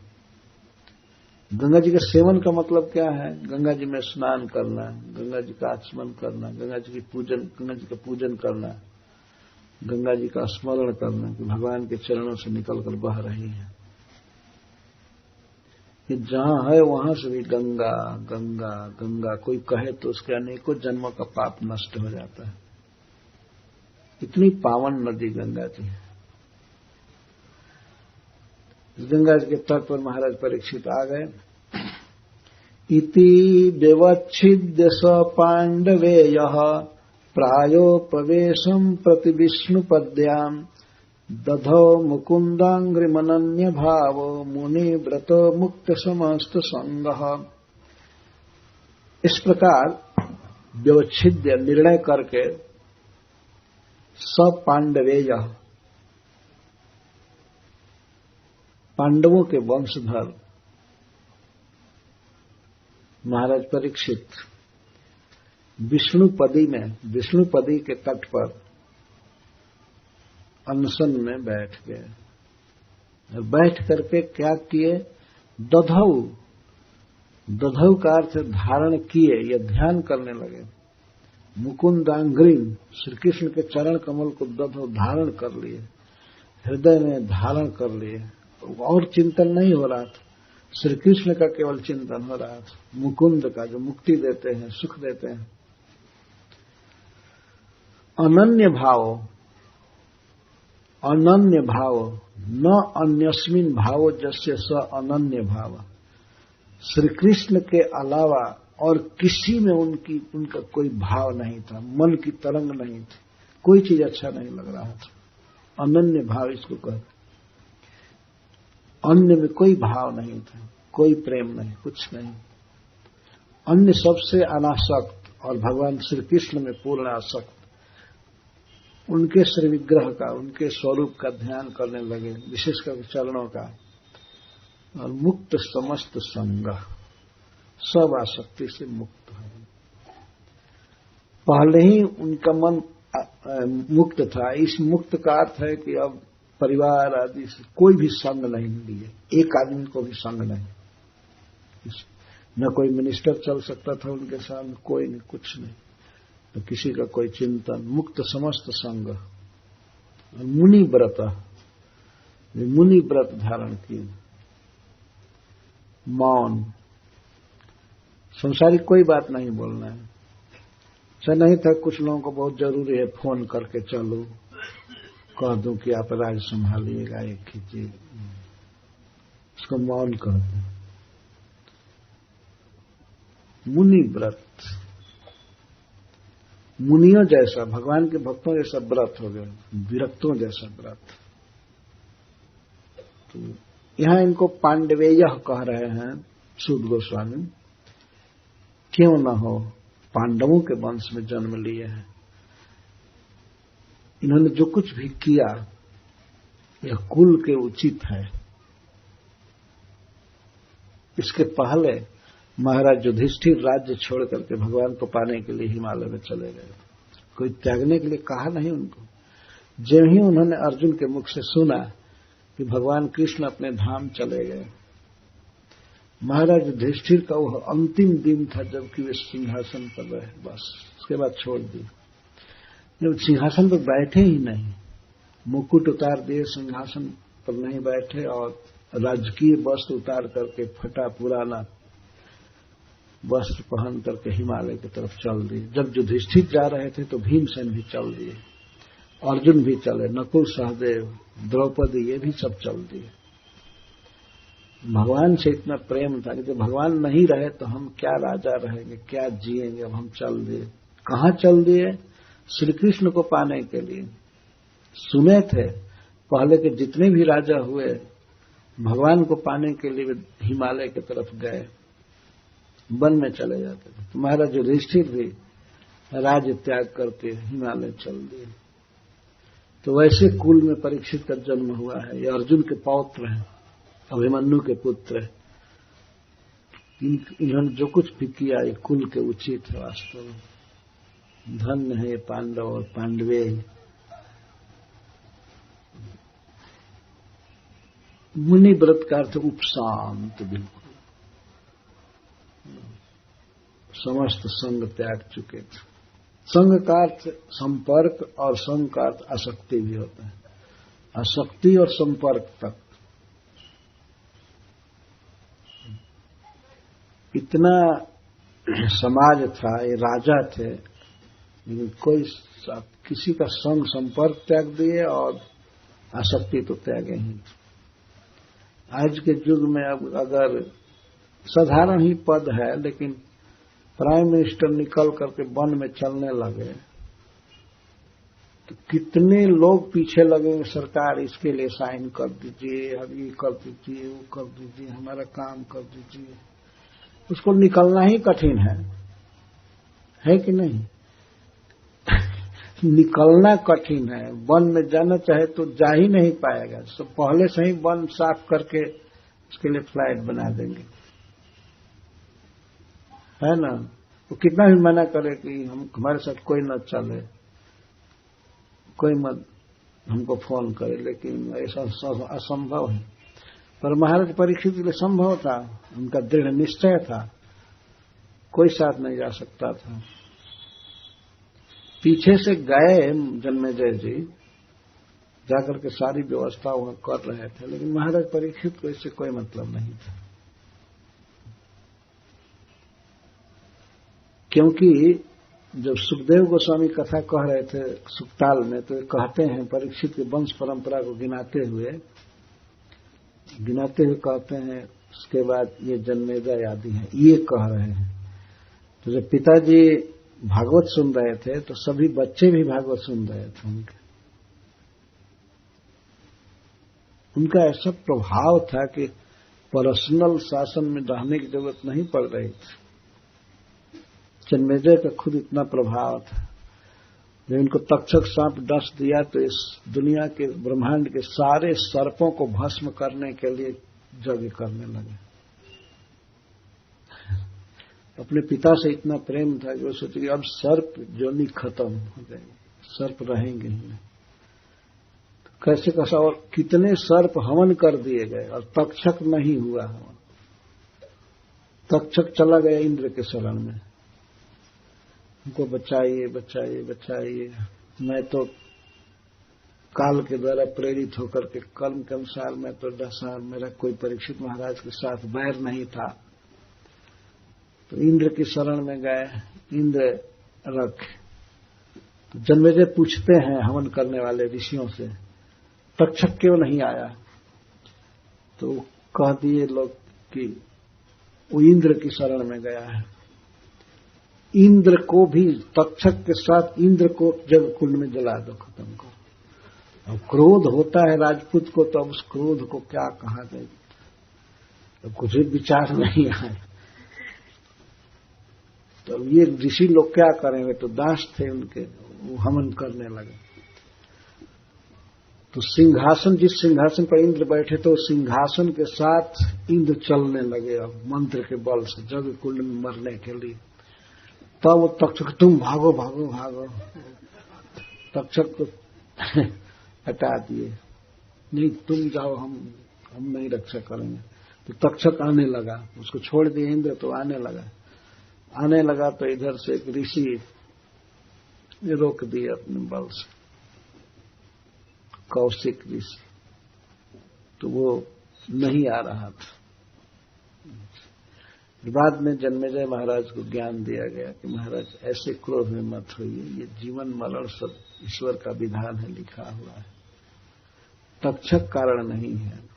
[SPEAKER 1] गंगा जी के सेवन का मतलब क्या है, गंगा जी में स्नान करना, गंगा जी का आचमन करना, गंगा जी की पूजन, गंगा जी का पूजन करना, गंगा जी का स्मरण करना कि भगवान के चरणों से निकलकर बह रही है। कि जहां है वहां से भी गंगा गंगा गंगा कोई कहे तो उसके अनेकों जन्मों का पाप नष्ट हो जाता है। इतनी पावन नदी गंगा जी है। गंगा जी के तट पर महाराज परीक्षित आ गए। इति व्यवच्छिद्य स पांडवेयः प्रायोपवेशं प्रति विष्णुपद्याम् दधौ मुकुन्दांग्रिमनन्य भावो मुनि व्रत मुक्त समस्त संगः। इस प्रकार व्यवच्छिद्य निर्णय करके सब पांडवेय, पांडवों के वंशधर महाराज परीक्षित विष्णुपदी के तट पर अनशन में बैठ गए। बैठ करके क्या किए? दधौ का अर्थ धारण किए या ध्यान करने लगे। मुकुंदांग्रीम, श्री कृष्ण के चरण कमल को दधौ धारण कर लिए, हृदय में धारण कर लिए। और चिंतन नहीं हो रहा था, श्री कृष्ण का केवल चिंतन हो रहा था, मुकुंद का जो मुक्ति देते हैं, सुख देते हैं। अनन्य भाव न अन्यस्मिन भावो जस्य स अनन्य भाव। श्री कृष्ण के अलावा और किसी में उनका कोई भाव नहीं था, मन की तरंग नहीं थी, कोई चीज अच्छा नहीं लग रहा था। अनन्य भाव इसको कहते। अन्य में कोई भाव नहीं था, कोई प्रेम नहीं, कुछ नहीं। अन्य सबसे अनासक्त और भगवान श्री कृष्ण में पूर्ण आसक्त। उनके श्री विग्रह का, उनके स्वरूप का ध्यान करने लगे, विशेषकर चरणों का। और मुक्त समस्त संग, सब आसक्ति से मुक्त है। पहले ही उनका मन मुक्त था। इस मुक्त का अर्थ है कि अब परिवार आदि से कोई भी संग नहीं लिए, एक आदमी को भी संग नहीं। न कोई मिनिस्टर चल सकता था उनके सामने, कोई नहीं, कुछ नहीं, न किसी का कोई चिंतन। मुक्त समस्त संग। मुनि व्रत धारण किए। मौन, संसारिक कोई बात नहीं बोलना है। ऐसा नहीं था, कुछ लोगों को बहुत जरूरी है, फोन करके चलो, कह दूं कि आप राज संभालिएगा, एक कीजिए, उसको मौन कर दो। मुनि व्रत, मुनियों जैसा, भगवान के भक्तों जैसा व्रत हो गया, विरक्तों जैसा व्रत। तो यहां इनको पांडवेय कह रहे हैं सूत गोस्वामी। क्यों न हो, पांडवों के वंश में जन्म लिए हैं। इन्होंने जो कुछ भी किया यह कुल के उचित है। इसके पहले महाराज युधिष्ठिर राज्य छोड़ करके भगवान को पाने के लिए हिमालय में चले गए। कोई त्यागने के लिए कहा नहीं उनको। जब ही उन्होंने अर्जुन के मुख से सुना कि भगवान कृष्ण अपने धाम चले गए, महाराज युधिष्ठिर का वह अंतिम दिन था जबकि वे सिंहासन पर रहे, बस उसके बाद छोड़ दिए। जब सिंहासन पर बैठे ही नहीं, मुकुट उतार दिए, सिंहासन पर नहीं बैठे और राजकीय वस्त्र उतार करके फटा पुराना वस्त्र पहन करके हिमालय की तरफ चल दिए। जब युधिष्ठिर जा रहे थे तो भीमसेन भी चल दिए, अर्जुन भी चले, नकुल सहदेव, द्रौपदी, ये भी सब चल दिए। भगवान से इतना प्रेम था कि जब भगवान नहीं रहे तो हम क्या राजा रहेंगे, क्या जिएंगे। अब हम चल दिए। कहां चल दिए? श्री कृष्ण को पाने के लिए। सुने थे पहले के जितने भी राजा हुए भगवान को पाने के लिए हिमालय की तरफ गए, वन में चले जाते थे। तो महाराज युधिष्ठिर भी राज्य त्याग करके हिमालय चल दिए। तो वैसे कुल में परीक्षित का जन्म हुआ है। ये अर्जुन के पौत्र हैं, अभिमन्यु के पुत्र। इन्होंने जो कुछ भी किया ये कुल के उचित है। वास्तव में धन्य है ये पांडव और पांडवे। मुनि व्रत का अर्थ उपशांत, बिल्कुल समस्त संग त्याग चुके थे। संग का अर्थ संपर्क और संग का अर्थ आसक्ति भी होता है। आसक्ति और संपर्क तक इतना समाज था, ये राजा थे, लेकिन कोई किसी का संग संपर्क त्याग दिए और आसक्ति तो त्यागे ही। आज के युग में अब अगर साधारण ही पद है लेकिन प्राइम मिनिस्टर निकल करके वन में चलने लगे तो कितने लोग पीछे लगेंगे, सरकार इसके लिए साइन कर दीजिए, अब ये कर दीजिए, वो कर दीजिए, हमारा काम कर दीजिए। उसको निकलना ही कठिन है कि नहीं? निकलना कठिन है। वन में जाना चाहे तो जा ही नहीं पाएगा। तो पहले से ही वन साफ करके उसके लिए फ्लाइट बना देंगे, है ना। वो कितना भी मना करे कि हम हमारे साथ कोई न चले, कोई मत हमको फोन करे, लेकिन ऐसा असंभव है। पर महाराज परीक्षित के लिए संभव था, उनका दृढ़ निश्चय था, कोई साथ नहीं जा सकता था। पीछे से गए जन्मेजय जी, जाकर के सारी व्यवस्था वहां कर रहे थे, लेकिन महाराज परीक्षित को इससे कोई मतलब नहीं था। क्योंकि जब सुखदेव गोस्वामी कथा कह रहे थे सुखताल में, तो कहते हैं परीक्षित के वंश परंपरा को गिनाते हुए कहते हैं, उसके बाद ये जन्मेजय आदि हैं, ये कह रहे हैं। तो जब पिताजी भागवत सुन रहे थे तो सभी बच्चे भी भागवत सुन रहे थे। उनका ऐसा प्रभाव था कि पर्सनल शासन में रहने की जरूरत नहीं पड़ रही थी। जन्मेजय का खुद इतना प्रभाव था, जब इनको तक्षक सांप डस दिया तो इस दुनिया के ब्रह्मांड के सारे सर्पों को भस्म करने के लिए यज्ञ करने लगे। अपने पिता से इतना प्रेम था कि वो सोचे कि अब सर्प जोनी खत्म हो जाएगी, सर्प रहेंगे ही नहीं। तो कैसे कैसा, और कितने सर्प हवन कर दिए गए और तक्षक नहीं हुआ हवन। तक्षक चला गया इंद्र के शरण में, उनको बचाइए बचाइए बचाइए। मैं तो काल के द्वारा प्रेरित होकर के कर्म के अनुसार मैं तो डसा, मेरा कोई परीक्षित महाराज के साथ बैर नहीं था। तो इंद्र की शरण में गए, इंद्र रख। तो जन्मेजय पूछते हैं हवन करने वाले ऋषियों से, तक्षक क्यों नहीं आया? तो कह दिए लोग कि वो इंद्र की शरण में गया है। इंद्र को भी, तक्षक के साथ इंद्र को जग कुंड में जला दो, खत्म करो। अब क्रोध होता है राजपूत को, तो अब उस क्रोध को क्या कहा जाए, तो कुछ विचार नहीं आए। तो ये ऋषि लोग क्या करेंगे, तो दास थे उनके, वो हवन करने लगे। तो सिंहासन, जिस सिंहासन पर इंद्र बैठे तो सिंहासन के साथ इंद्र चलने लगे अब मंत्र के बल से जग कुंड में मरने के लिए। तब वो तक्षक, तुम भागो भागो भागो, तक्षक को हटा दिए, नहीं तुम जाओ, हम नहीं रक्षा करेंगे। तो तक्षक आने लगा, उसको छोड़ दिए इंद्र, तो आने लगा तो इधर से एक ऋषि रोक दिए अपने बल से, कौशिक ऋषि, तो वो नहीं आ रहा था। बाद में जन्मेजय महाराज को ज्ञान दिया गया कि महाराज ऐसे क्रोध में मत होइए, ये जीवन मरण सब ईश्वर का विधान है, लिखा हुआ है, तक्षक कारण नहीं है।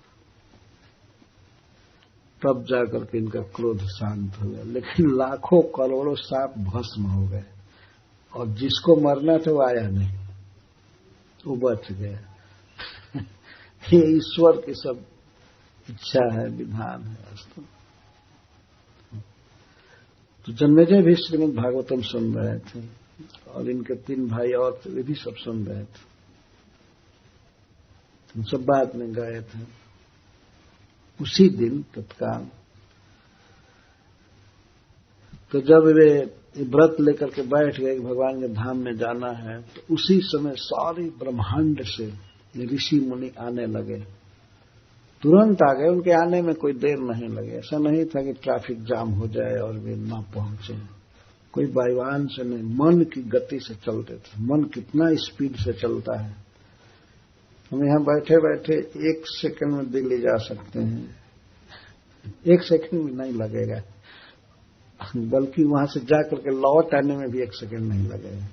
[SPEAKER 1] तब जाकर के इनका क्रोध शांत हो गया। लेकिन लाखों करोड़ों सांप भस्म हो गए और जिसको मरना था वो आया नहीं, वो बच गया। ये ईश्वर की सब इच्छा है, विधान है वास्तव। तो जन्मेजय भी श्रीमद् भागवतम सुन रहे थे और इनके 3 भाई और थे, वे भी सब सुन रहे थे। हम सब बाद में गए थे उसी दिन तत्काल। तो जब वे व्रत लेकर के बैठ गए भगवान के धाम में जाना है, तो उसी समय सारे ब्रह्मांड से ऋषि मुनि आने लगे, तुरंत आ गए। उनके आने में कोई देर नहीं लगे। ऐसा नहीं था कि ट्रैफिक जाम हो जाए और वे न पहुंचे, कोई बाईवान से नहीं, मन की गति से चलते थे। मन कितना स्पीड से चलता है, हम यहां बैठे बैठे 1 सेकंड में दिल्ली जा सकते हैं, 1 सेकंड भी नहीं लगेगा, बल्कि वहां से जाकर के लौट आने में भी 1 सेकंड नहीं लगेगा।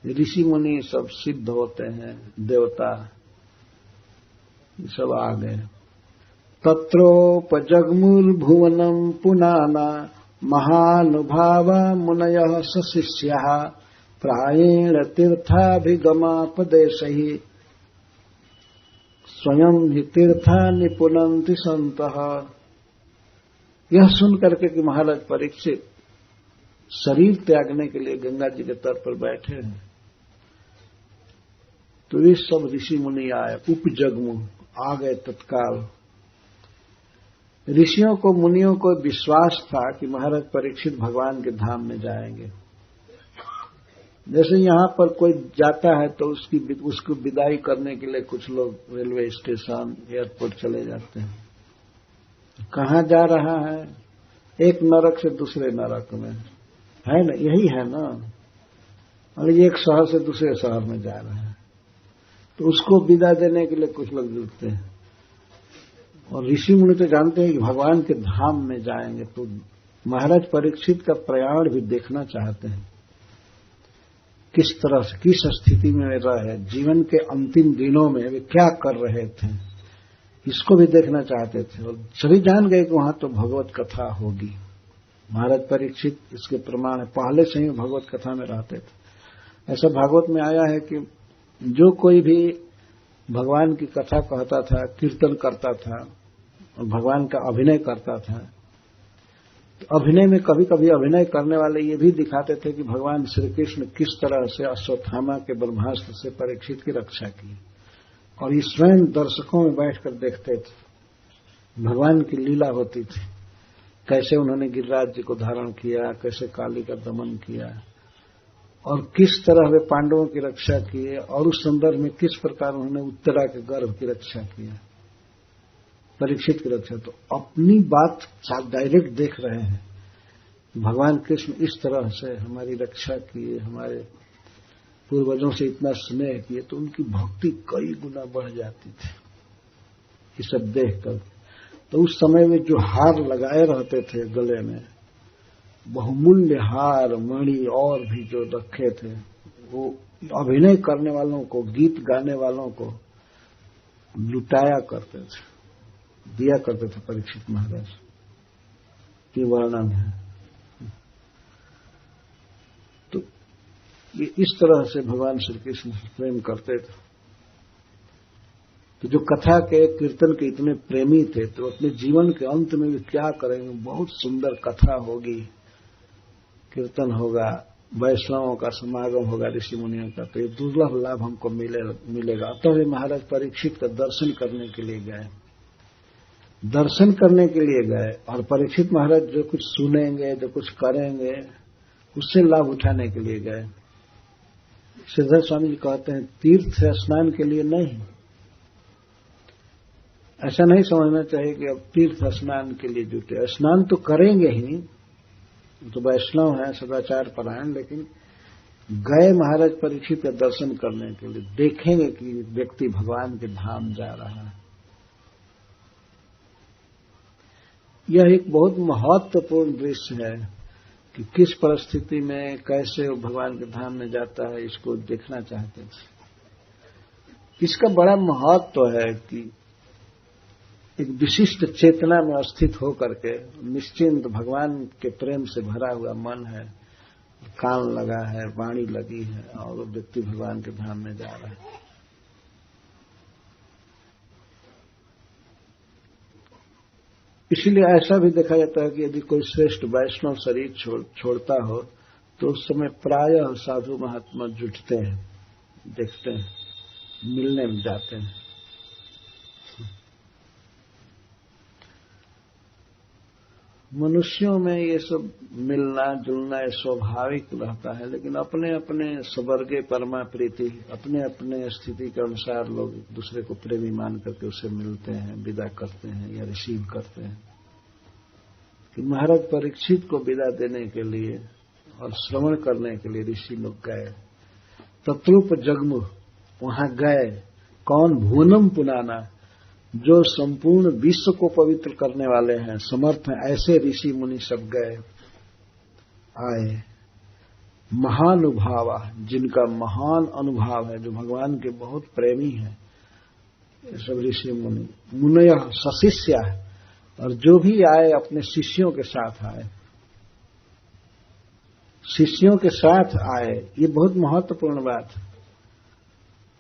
[SPEAKER 1] ऋषि मुनि सब सिद्ध होते हैं, देवता सब आ गए। तत्रोपजग्मुर्भुवनम् पुनाना महानुभावा मुनयः सशिष्याः प्रायेण तीर्थाभिगमापदेशैः स्वयं हि तीर्थानि पुनन्ति सन्तः। यह सुन करके कि महाराज परीक्षित शरीर त्यागने के लिए गंगा जी के तट पर बैठे हैं, तो ये सब ऋषि मुनि आए, उपजग्मु आ गए तत्काल। ऋषियों को, मुनियों को विश्वास था कि महाराज परीक्षित भगवान के धाम में जाएंगे। जैसे यहां पर कोई जाता है तो उसको विदाई करने के लिए कुछ लोग रेलवे स्टेशन, एयरपोर्ट चले जाते हैं। कहां जा रहा है? एक नरक से दूसरे नरक में, है ना? यही है ना। और एक शहर से दूसरे शहर में जा रहा है तो उसको विदा देने के लिए कुछ लोग जुटते हैं। और ऋषि मुनि तो जानते हैं कि भगवान के धाम में जाएंगे, तो महाराज परीक्षित का प्रयाण भी देखना चाहते हैं। किस तरह से, किस स्थिति में वे रहे, जीवन के अंतिम दिनों में वे क्या कर रहे थे, इसको भी देखना चाहते थे। और सभी जान गए कि वहां तो भगवत कथा होगी। महाराज परीक्षित इसके प्रमाण है, पहले से ही भगवत कथा में रहते थे। ऐसा भागवत में आया है कि जो कोई भी भगवान की कथा कहता था, कीर्तन करता था और भगवान का अभिनय करता था, तो अभिनय में कभी कभी अभिनय करने वाले ये भी दिखाते थे कि भगवान श्री कृष्ण किस तरह से अश्वत्थामा के ब्रह्मास्त्र से परीक्षित की रक्षा की। और ये स्वयं दर्शकों में बैठकर देखते थे, भगवान की लीला होती थी, कैसे उन्होंने गिरिराज जी को धारण किया, कैसे काली का दमन किया और किस तरह वे पांडवों की रक्षा किए, और उस संदर्भ में किस प्रकार उन्होंने उत्तरा के गर्भ की रक्षा किया, परीक्षित की रक्षा। तो अपनी बात डायरेक्ट देख रहे हैं, भगवान कृष्ण इस तरह से हमारी रक्षा किए, हमारे पूर्वजों से इतना स्नेह किए, तो उनकी भक्ति कई गुना बढ़ जाती थी ये सब देखकर। तो उस समय में जो हार लगाए रहते थे गले में, बहुमूल्य हार, मणि और भी जो रखे थे, वो अभिनय करने वालों को, गीत गाने वालों को लुटाया करते थे, दिया करते थे परीक्षित महाराज की वर्णन है। तो ये इस तरह से भगवान श्री कृष्ण प्रेम करते थे। तो जो कथा के, कीर्तन के इतने प्रेमी थे, तो अपने जीवन के अंत में भी क्या करेंगे, बहुत सुंदर कथा होगी, कीर्तन होगा, वैष्णवों का समागम होगा, ऋषि मुनियों का, तो ये दुर्लभ लाभ हमको मिलेगा। अतः वे महाराज परीक्षित का दर्शन करने के लिए गए, दर्शन करने के लिए गए। और परीक्षित महाराज जो कुछ सुनेंगे, जो कुछ करेंगे, उससे लाभ उठाने के लिए गए। श्रीधर स्वामी जी कहते हैं, तीर्थ स्नान के लिए नहीं, ऐसा नहीं समझना चाहिए कि अब तीर्थ स्नान के लिए जुटे। स्नान तो करेंगे ही, तो वैष्णव है, सदाचार परायण, लेकिन गए महाराज परीक्षित का दर्शन करने के लिए, देखेंगे कि व्यक्ति भगवान के धाम जा रहा है। यह एक बहुत महत्वपूर्ण दृश्य है कि किस परिस्थिति में कैसे वो भगवान के धाम में जाता है, इसको देखना चाहते थे। इसका बड़ा महत्व है कि एक विशिष्ट चेतना में स्थित होकर के, निश्चिंत भगवान के प्रेम से भरा हुआ मन है, कान लगा है, वाणी लगी है, और व्यक्ति भगवान के धाम में जा रहा है। इसलिए ऐसा भी देखा जाता है कि यदि कोई श्रेष्ठ वैष्णव शरीर छोड़ता हो, तो उस समय प्रायः साधु महात्मा जुटते हैं, देखते हैं, मिलने में जाते हैं। मनुष्यों में ये सब मिलना जुलना स्वाभाविक रहता है, लेकिन अपने अपने स्वर्गे परमा प्रीति, अपने अपने स्थिति के अनुसार लोग दूसरे को प्रेमी मान करके उससे मिलते हैं, विदा करते हैं या रिसीव करते हैं। कि महाराज परीक्षित को विदा देने के लिए और श्रवण करने के लिए ऋषि लोग गए। तत्रूप जगमुह, वहां गए। कौन? भुवनम पुनाना, जो संपूर्ण विश्व को पवित्र करने वाले हैं, समर्थ हैं, ऐसे ऋषि मुनि सब गए, आए। महानुभावा, जिनका महान अनुभाव है, जो भगवान के बहुत प्रेमी हैं, ये सब ऋषि मुनि। मुनय सशिष्या, और जो भी आए अपने शिष्यों के साथ आए, शिष्यों के साथ आए। ये बहुत महत्वपूर्ण बात है।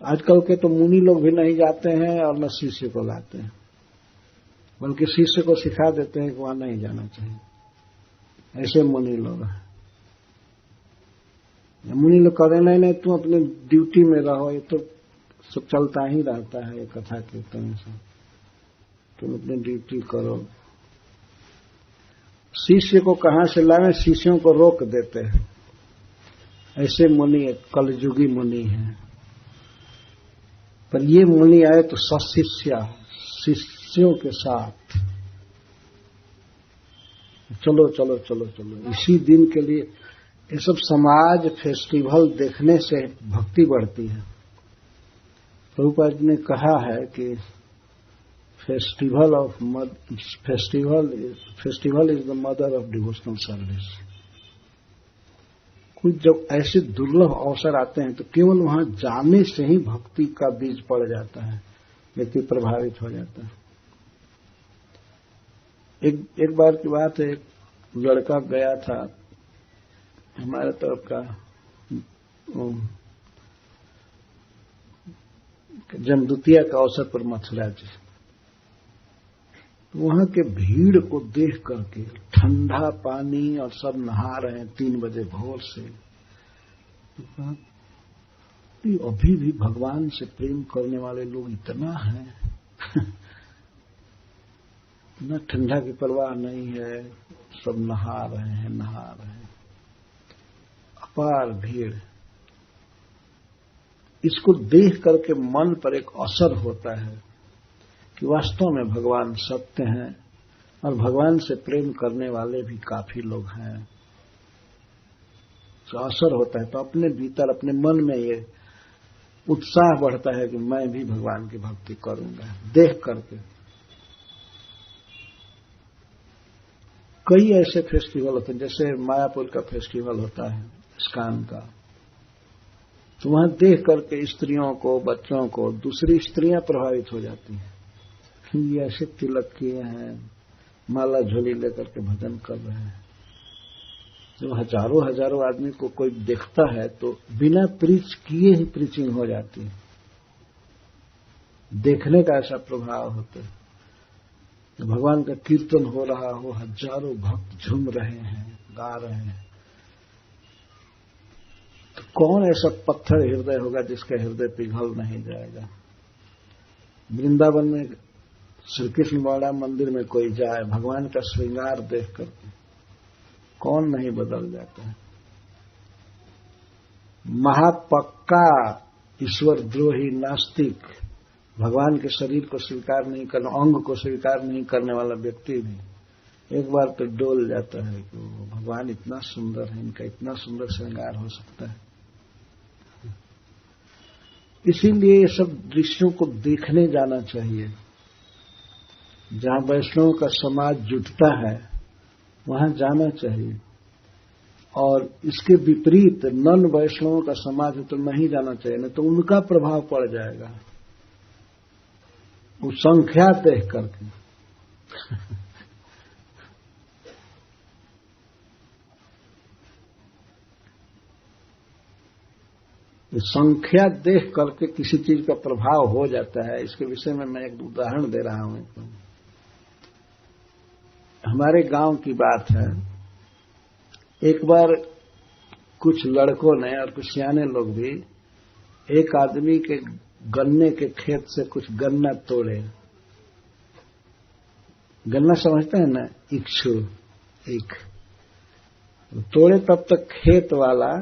[SPEAKER 1] आजकल के तो मुनि लोग भी नहीं जाते हैं और न शिष्य को लाते हैं, बल्कि शिष्य को सिखा देते हैं कि वहां नहीं जाना चाहिए। ऐसे मुनि लोग हैं। मुनि लोग कह रहे नहीं, तुम अपने ड्यूटी में रहो, ये तो सब चलता ही रहता है, ये कथा कीर्तन से, तुम अपनी ड्यूटी करो, शिष्य को कहां से लावे, शिष्यों को रोक देते हैं। ऐसे मुनि कलयुगी मुनि हैं। पर ये मुनि आए तो सशिष्या, शिष्यों के साथ चलो चलो चलो चलो। इसी दिन के लिए ये सब समाज फेस्टिवल देखने से भक्ति बढ़ती है। प्रभुपाद जी ने कहा है कि festival is the mother of devotional service. कुछ जब ऐसे दुर्लभ अवसर आते हैं तो केवल वहां जाने से ही भक्ति का बीज पड़ जाता है, व्यक्ति प्रभावित हो जाता है। एक बार की बात है, एक लड़का गया था हमारे तरफ का, जमदूतिया का अवसर पर मथुरा जी। वहां के भीड़ को देख करके, ठंडा पानी और सब नहा रहे हैं 3 बजे भोर से, तो अभी भी भगवान से प्रेम करने वाले लोग इतना हैं। न ठंडा की परवाह नहीं है, सब नहा रहे हैं। अपार भीड़। इसको देख करके मन पर एक असर होता है कि वास्तव में भगवान सत्य हैं और भगवान से प्रेम करने वाले भी काफी लोग हैं। तो असर होता है, तो अपने भीतर, अपने मन में ये उत्साह बढ़ता है कि मैं भी भगवान की भक्ति करूंगा। देख करके कई ऐसे फेस्टिवल होते हैं, जैसे मायापुर का फेस्टिवल होता है इस्कॉन का, तो वहां देख करके स्त्रियों को, बच्चों को दूसरी स्त्रियां प्रभावित हो जाती हैं। ये ऐसे तिलक किए हैं, माला झोली लेकर के भजन कर रहे हैं। जब हजारों आदमी को कोई देखता है तो बिना प्रीच किए ही प्रीचिंग हो जाती है। देखने का ऐसा प्रभाव होता है। भगवान का कीर्तन हो रहा हो, हजारों भक्त झूम रहे हैं, गा रहे हैं, तो कौन ऐसा पत्थर हृदय होगा जिसका हृदय पिघल नहीं जाएगा। वृंदावन में श्री कृष्ण बड़ा मंदिर में कोई जाए, भगवान का श्रृंगार देख करके कौन नहीं बदल जाता है। महापक्का ईश्वर द्रोही नास्तिक, भगवान के शरीर को स्वीकार नहीं करने, अंग को स्वीकार नहीं करने वाला व्यक्ति भी एक बार तो डोल जाता है कि भगवान इतना सुंदर है, इनका इतना सुंदर श्रृंगार हो सकता है। इसीलिए ये सब दृश्यों को देखने जाना चाहिए। जहां वैष्णवों का समाज जुटता है वहां जाना चाहिए, और इसके विपरीत नन वैष्णवों का समाज है तो नहीं जाना चाहिए, नहीं तो उनका प्रभाव पड़ जाएगा वो संख्या देख करके। संख्या देख करके किसी चीज का प्रभाव हो जाता है। इसके विषय में मैं एक उदाहरण दे रहा हूं। हमारे गांव की बात है, एक बार कुछ लड़कों ने और कुछ सियाने लोग भी एक आदमी के गन्ने के खेत से कुछ गन्ना तोड़े। गन्ना समझते हैं ना, इक्षु, एक तोड़े। तब तक खेत वाला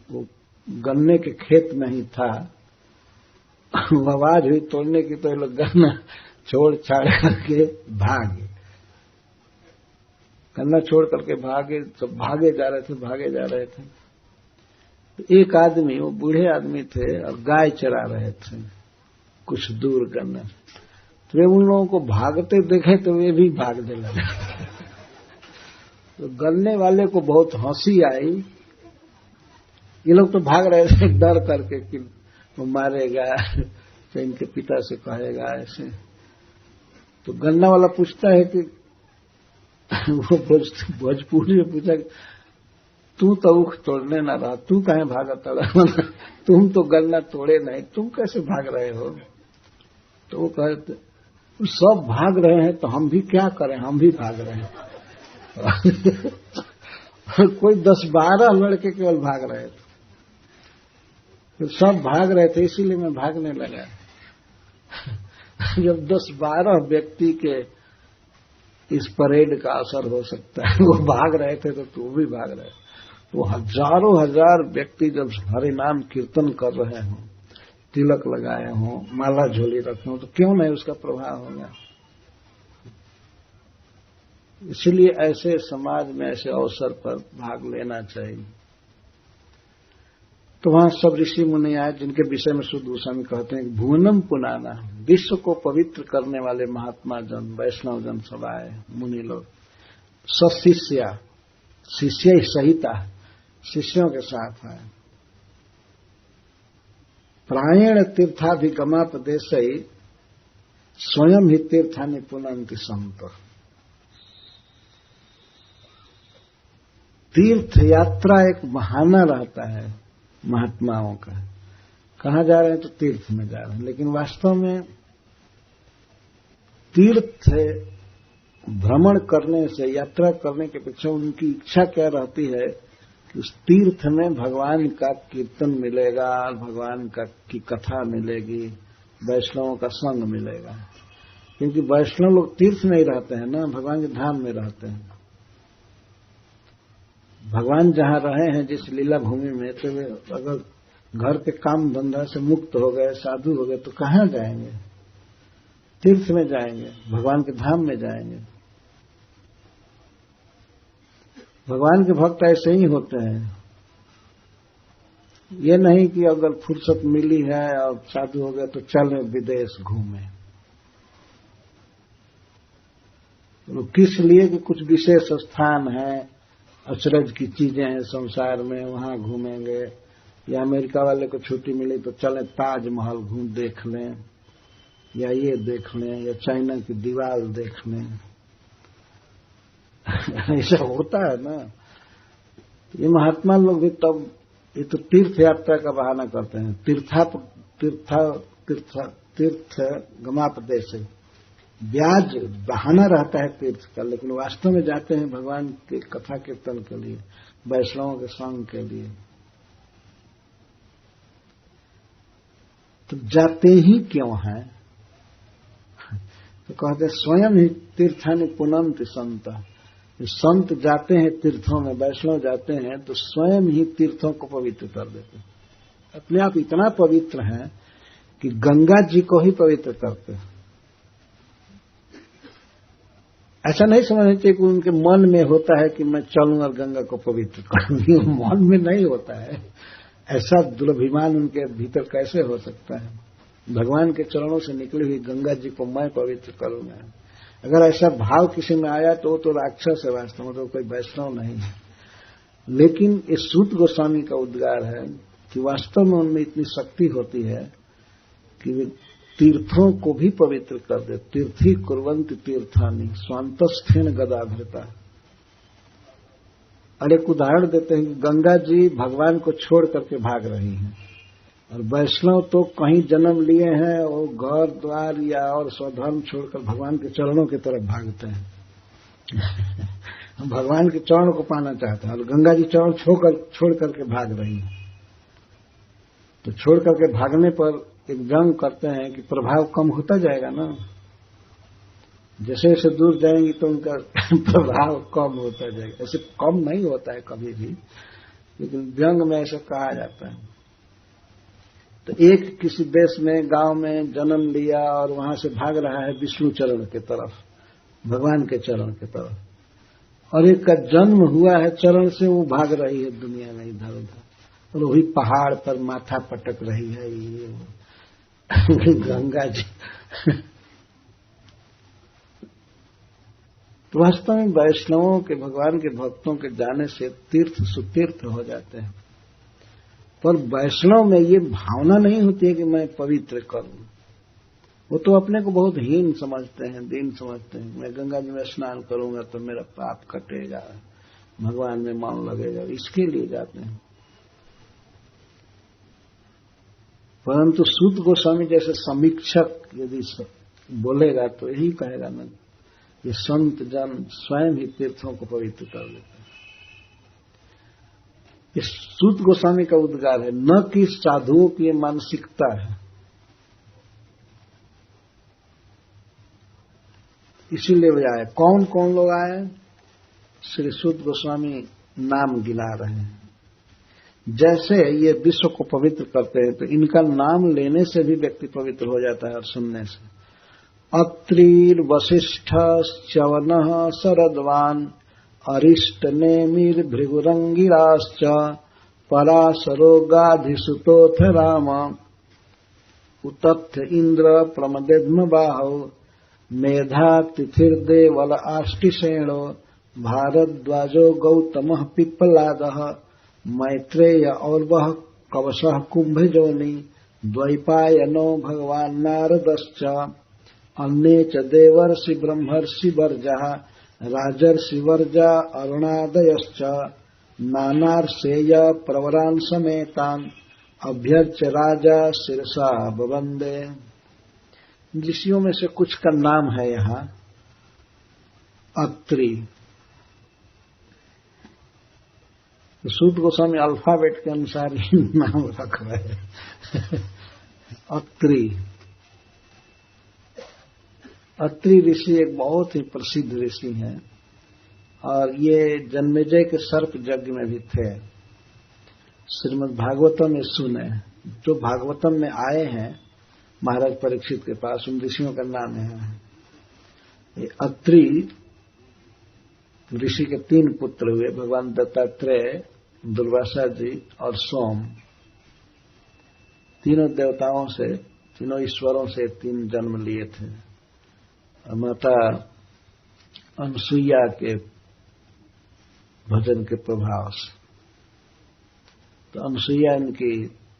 [SPEAKER 1] वो गन्ने के खेत में ही था। आवाज हुई तोड़ने की, तो ये लोग गन्ना छोड़ छाड़ करके भागे। गन्ना छोड़ करके भागे, तो भागे जा रहे थे। तो एक आदमी, वो बूढ़े आदमी थे और गाय चरा रहे थे कुछ दूर गन्ना। तो वे उन लोगों को भागते देखे तो वे भी भागने लगे। तो गन्ने वाले को बहुत हंसी आई। ये लोग तो भाग रहे थे डर करके कि वो मारेगा, तो इनके पिता से कहेगा ऐसे। तो गन्ना वाला पूछता है कि वो भोजपुरी में पूछा, तू तो उख तोड़ने ना रहा, तू कहीं भागा तड़ा? तुम तो गन्ना तोड़े नहीं, तुम कैसे भाग रहे हो? तो वो कहते, सब भाग रहे हैं तो हम भी क्या करें, हम भी भाग रहे हैं। कोई 10-12 लड़के केवल भाग रहे थे, तो सब भाग रहे थे, इसीलिए मैं भागने लगा। जब 10-12 व्यक्ति के इस परेड का असर हो सकता है। वो भाग रहे थे तो तू भी भाग रहे। तो हजारों हजार व्यक्ति जब हरि नाम कीर्तन कर रहे हों, तिलक लगाए हों, माला झोली रखे हों, तो क्यों नहीं उसका प्रभाव होगा। इसलिए ऐसे समाज में ऐसे अवसर पर भाग लेना चाहिए। तो वहां सब ऋषि मुनि आए, जिनके विषय में शुद्ध गोस्वामी कहते हैं भुवनम पुनाना, विश्व को पवित्र करने वाले महात्मा जन, वैष्णव जन सब आए, मुनि लोग। सशिष्या, शिष्य सहिता, शिष्यों के साथ आए। प्रायण तीर्थाभिगमापदेश स्वयं ही तीर्थानि पुनन्ति संत। तीर्थ यात्रा एक बहाना रहता है महात्माओं का। कहां जा रहे हैं तो तीर्थ में जा रहे हैं, लेकिन वास्तव में तीर्थ भ्रमण करने से, यात्रा करने के पीछे उनकी इच्छा क्या रहती है कि उस तीर्थ में भगवान का कीर्तन मिलेगा, भगवान की कथा मिलेगी, वैष्णवों का संग मिलेगा। क्योंकि वैष्णव लोग तीर्थ में ही रहते हैं ना, भगवान के धाम में रहते हैं। भगवान जहां रहे हैं जिस लीला भूमि में, तो वे अगर घर के काम धंधा से मुक्त हो गए, साधु हो गए, तो कहां जाएंगे? तीर्थ में जाएंगे, भगवान के धाम में जाएंगे। भगवान के भक्त ऐसे ही होते हैं। ये नहीं कि अगर फुर्सत मिली है और साधु हो गए तो चलें विदेश घूमें। तो किस लिए कि कुछ विशेष स्थान है, अचरज की चीजें हैं संसार में, वहां घूमेंगे। या अमेरिका वाले को छुट्टी मिली तो चलें ताजमहल घूम देख लें, या ये देख लें, या चाइना की दीवार देख लें। ऐसा होता है ना। ये महात्मा लोग भी तब, ये तो तीर्थ यात्रा का बहाना करते हैं। तीर्थ गमापदेश, ब्याज बहाना रहता है तीर्थ का, लेकिन वास्तव में जाते हैं भगवान के कथा कीर्तन के लिए, वैष्णवों के संग के लिए। तो जाते ही क्यों हैं? तो कहते हैं स्वयं ही तीर्थानि पुनन्ति संत। संत जाते हैं तीर्थों में, वैष्णव जाते हैं तो स्वयं ही तीर्थों को पवित्र कर देते हैं। अपने आप इतना पवित्र हैं कि गंगा जी को ही पवित्र करते हैं। ऐसा नहीं समझना चाहिए कि उनके मन में होता है कि मैं चलूं और गंगा को पवित्र करूंगी। मन में नहीं होता है। ऐसा दुर्भिमान उनके भीतर कैसे हो सकता है? भगवान के चरणों से निकली हुई गंगा जी को मैं पवित्र करूंगा। अगर ऐसा भाव किसी में आया तो वो तो राक्षस है, वास्तव में तो कोई वैष्णव नहीं है। लेकिन इस सूत गोस्वामी का उद्गार है कि वास्तव में उनमें इतनी शक्ति होती है कि वे तीर्थों को भी पवित्र कर दे। तीर्थी कुर्वन्ति तीर्थानि स्वांतस्थेन गदाधृता। और एक उदाहरण देते हैं कि गंगा जी भगवान को छोड़ करके भाग रही हैं, और वैष्णव तो कहीं जन्म लिए हैं और घर द्वार या और स्वधर्म छोड़कर भगवान के चरणों की तरफ भागते हैं। भगवान के चरण को पाना चाहते हैं, और गंगा जी चरण छोड़ करके भाग रही हैं। तो छोड़ करके भागने पर एक व्यंग करते हैं कि प्रभाव कम होता जाएगा ना, जैसे जैसे दूर जाएंगी तो उनका प्रभाव कम होता जाएगा। ऐसे कम नहीं होता है कभी भी, लेकिन व्यंग में ऐसा कहा जाता है। तो एक किसी देश में, गांव में जन्म लिया और वहां से भाग रहा है विष्णु चरण की तरफ, भगवान के चरण की तरफ, और एक का जन्म हुआ है चरण से, वो भाग रही है दुनिया में इधर उधर, और वही पहाड़ पर माथा पटक रही है ये गंगा जी। तो वास्तव में वैष्णवों के, भगवान के भक्तों के जाने से तीर्थ सुतीर्थ हो जाते हैं। पर वैष्णव में ये भावना नहीं होती है कि मैं पवित्र करूं। वो तो अपने को बहुत हीन समझते हैं, दीन समझते हैं। मैं गंगा जी में स्नान करूंगा तो मेरा पाप कटेगा, भगवान में मन लगेगा, इसके लिए जाते हैं। परंतु सूत गोस्वामी जैसे समीक्षक यदि बोलेगा तो यही कहेगा ना, ये संत जन स्वयं ही तीर्थों को पवित्र कर देते हैं। इस सूत गोस्वामी का उद्गार है, न कि साधुओं की ये मानसिकता है। इसीलिए वे आए। कौन कौन लोग आए? श्री सूत गोस्वामी नाम गिना रहे हैं। जैसे ये विश्व को पवित्र करते हैं, तो इनका नाम लेने से भी व्यक्ति पवित्र हो जाता है और सुनने से। अत्रिर वशिष्ठ च्यवनः शरद्वान अरिष्ट नेमिर भृगुरंगिराश्च पराशरो गाधिसुतोऽथ राम उतथ्य इंद्र प्रमदेद्म बाहो मेधा तिथिर्देवल आष्टिसेणो भारद्वाजो गौतमः पिप्पलादः मैत्रेय और वह कवशः कुंभजोनि द्वैपायनो भगवान नारदश्च अन्ये च देवर्षि ब्रह्मर्षि वर्जः राजर्षि वर्जा अरुणादयश्च नानार्षेय प्रवरान् समेतान् अभ्यर्च्य राजा शिरसा बवंदे। ऋषियों में से कुछ का नाम है यहाँ अत्रि। सूत गोस्वामी अल्फाबेट के अनुसार ही नाम रख रहे हैं। अत्रि। अत्रि ऋषि एक बहुत ही प्रसिद्ध ऋषि हैं और ये जन्मेजय के सर्प यज्ञ में भी थे। श्रीमद् भागवतम में सुने, जो भागवतम में आए हैं महाराज परीक्षित के पास, उन ऋषियों का नाम है अत्रि। ऋषि के 3 पुत्र हुए, भगवान दत्तात्रेय, दुर्वासा जी और सोम। तीनों देवताओं से, तीनों ईश्वरों से 3 जन्म लिए थे। माता अनसुईया के भजन के प्रभाव से। तो अनसुईया इनकी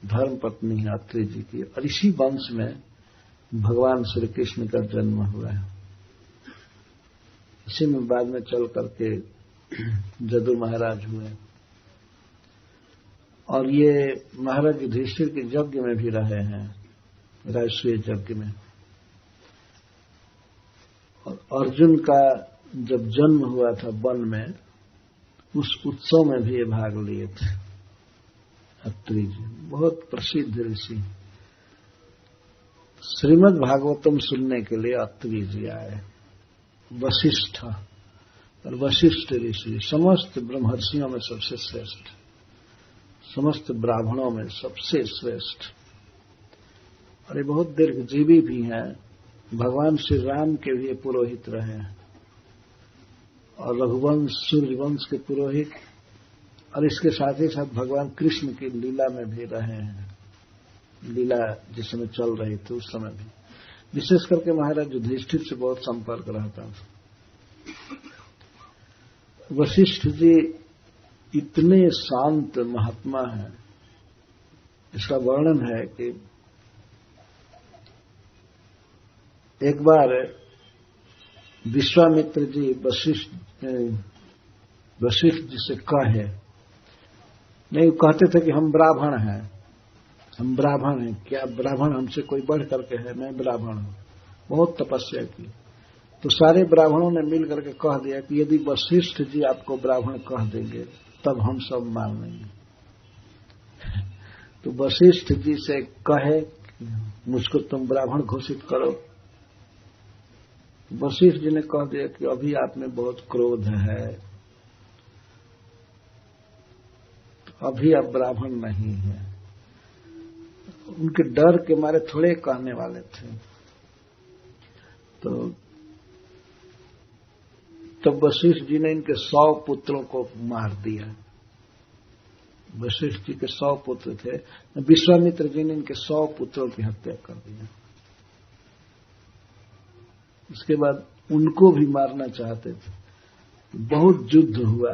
[SPEAKER 1] धर्म पत्नी है अत्रि जी की, और इसी वंश में भगवान श्री कृष्ण का जन्म हुआ है। इसी में बाद में चल करके जदु महाराज हुए, और ये महाराज युधिष्ठिर के यज्ञ में भी रहे हैं, राजसूय यज्ञ में। और अर्जुन का जब जन्म हुआ था वन में, उस उत्सव में भी ये भाग लिए थे अत्रि जी। बहुत प्रसिद्ध ऋषि। श्रीमद् भागवतम सुनने के लिए अत्रि जी आए। वशिष्ठ, और वशिष्ठ ऋषि समस्त ब्रह्मर्षियों में सबसे श्रेष्ठ, समस्त ब्राह्मणों में सबसे श्रेष्ठ, और ये बहुत दीर्घजीवी भी हैं। भगवान श्री राम के भी पुरोहित रहे, और रघुवंश सूर्यवंश के पुरोहित, और इसके साथ ही साथ भगवान कृष्ण की लीला में भी रहे हैं। लीला जिस समय चल रही थी उस समय भी, विशेष करके महाराज युधिष्ठिर से बहुत संपर्क रहता था। वशिष्ठ जी इतने शांत महात्मा हैं, इसका वर्णन है कि एक बार विश्वामित्र जी वशिष्ठ जी से कहे, नहीं कहते थे कि हम ब्राह्मण हैं, हम ब्राह्मण हैं, क्या ब्राह्मण हमसे कोई बढ़ करके है? मैं ब्राह्मण हूं। बहुत तपस्या की, तो सारे ब्राह्मणों ने मिल करके कह दिया कि यदि वशिष्ठ जी आपको ब्राह्मण कह देंगे तब हम सब मान लेंगे। तो वशिष्ठ जी से कहे मुझको तुम ब्राह्मण घोषित करो। वशिष्ठ जी ने कह दिया कि अभी आप में बहुत क्रोध है, अभी आप ब्राह्मण नहीं हैं। उनके डर के मारे थोड़े कहने वाले थे। तो तब वशिष्ठ जी ने इनके 100 पुत्रों को मार दिया। वशिष्ठ जी के 100 पुत्र थे, विश्वामित्र जी ने इनके 100 पुत्रों की हत्या कर दिया। उसके बाद उनको भी मारना चाहते थे। बहुत युद्ध हुआ,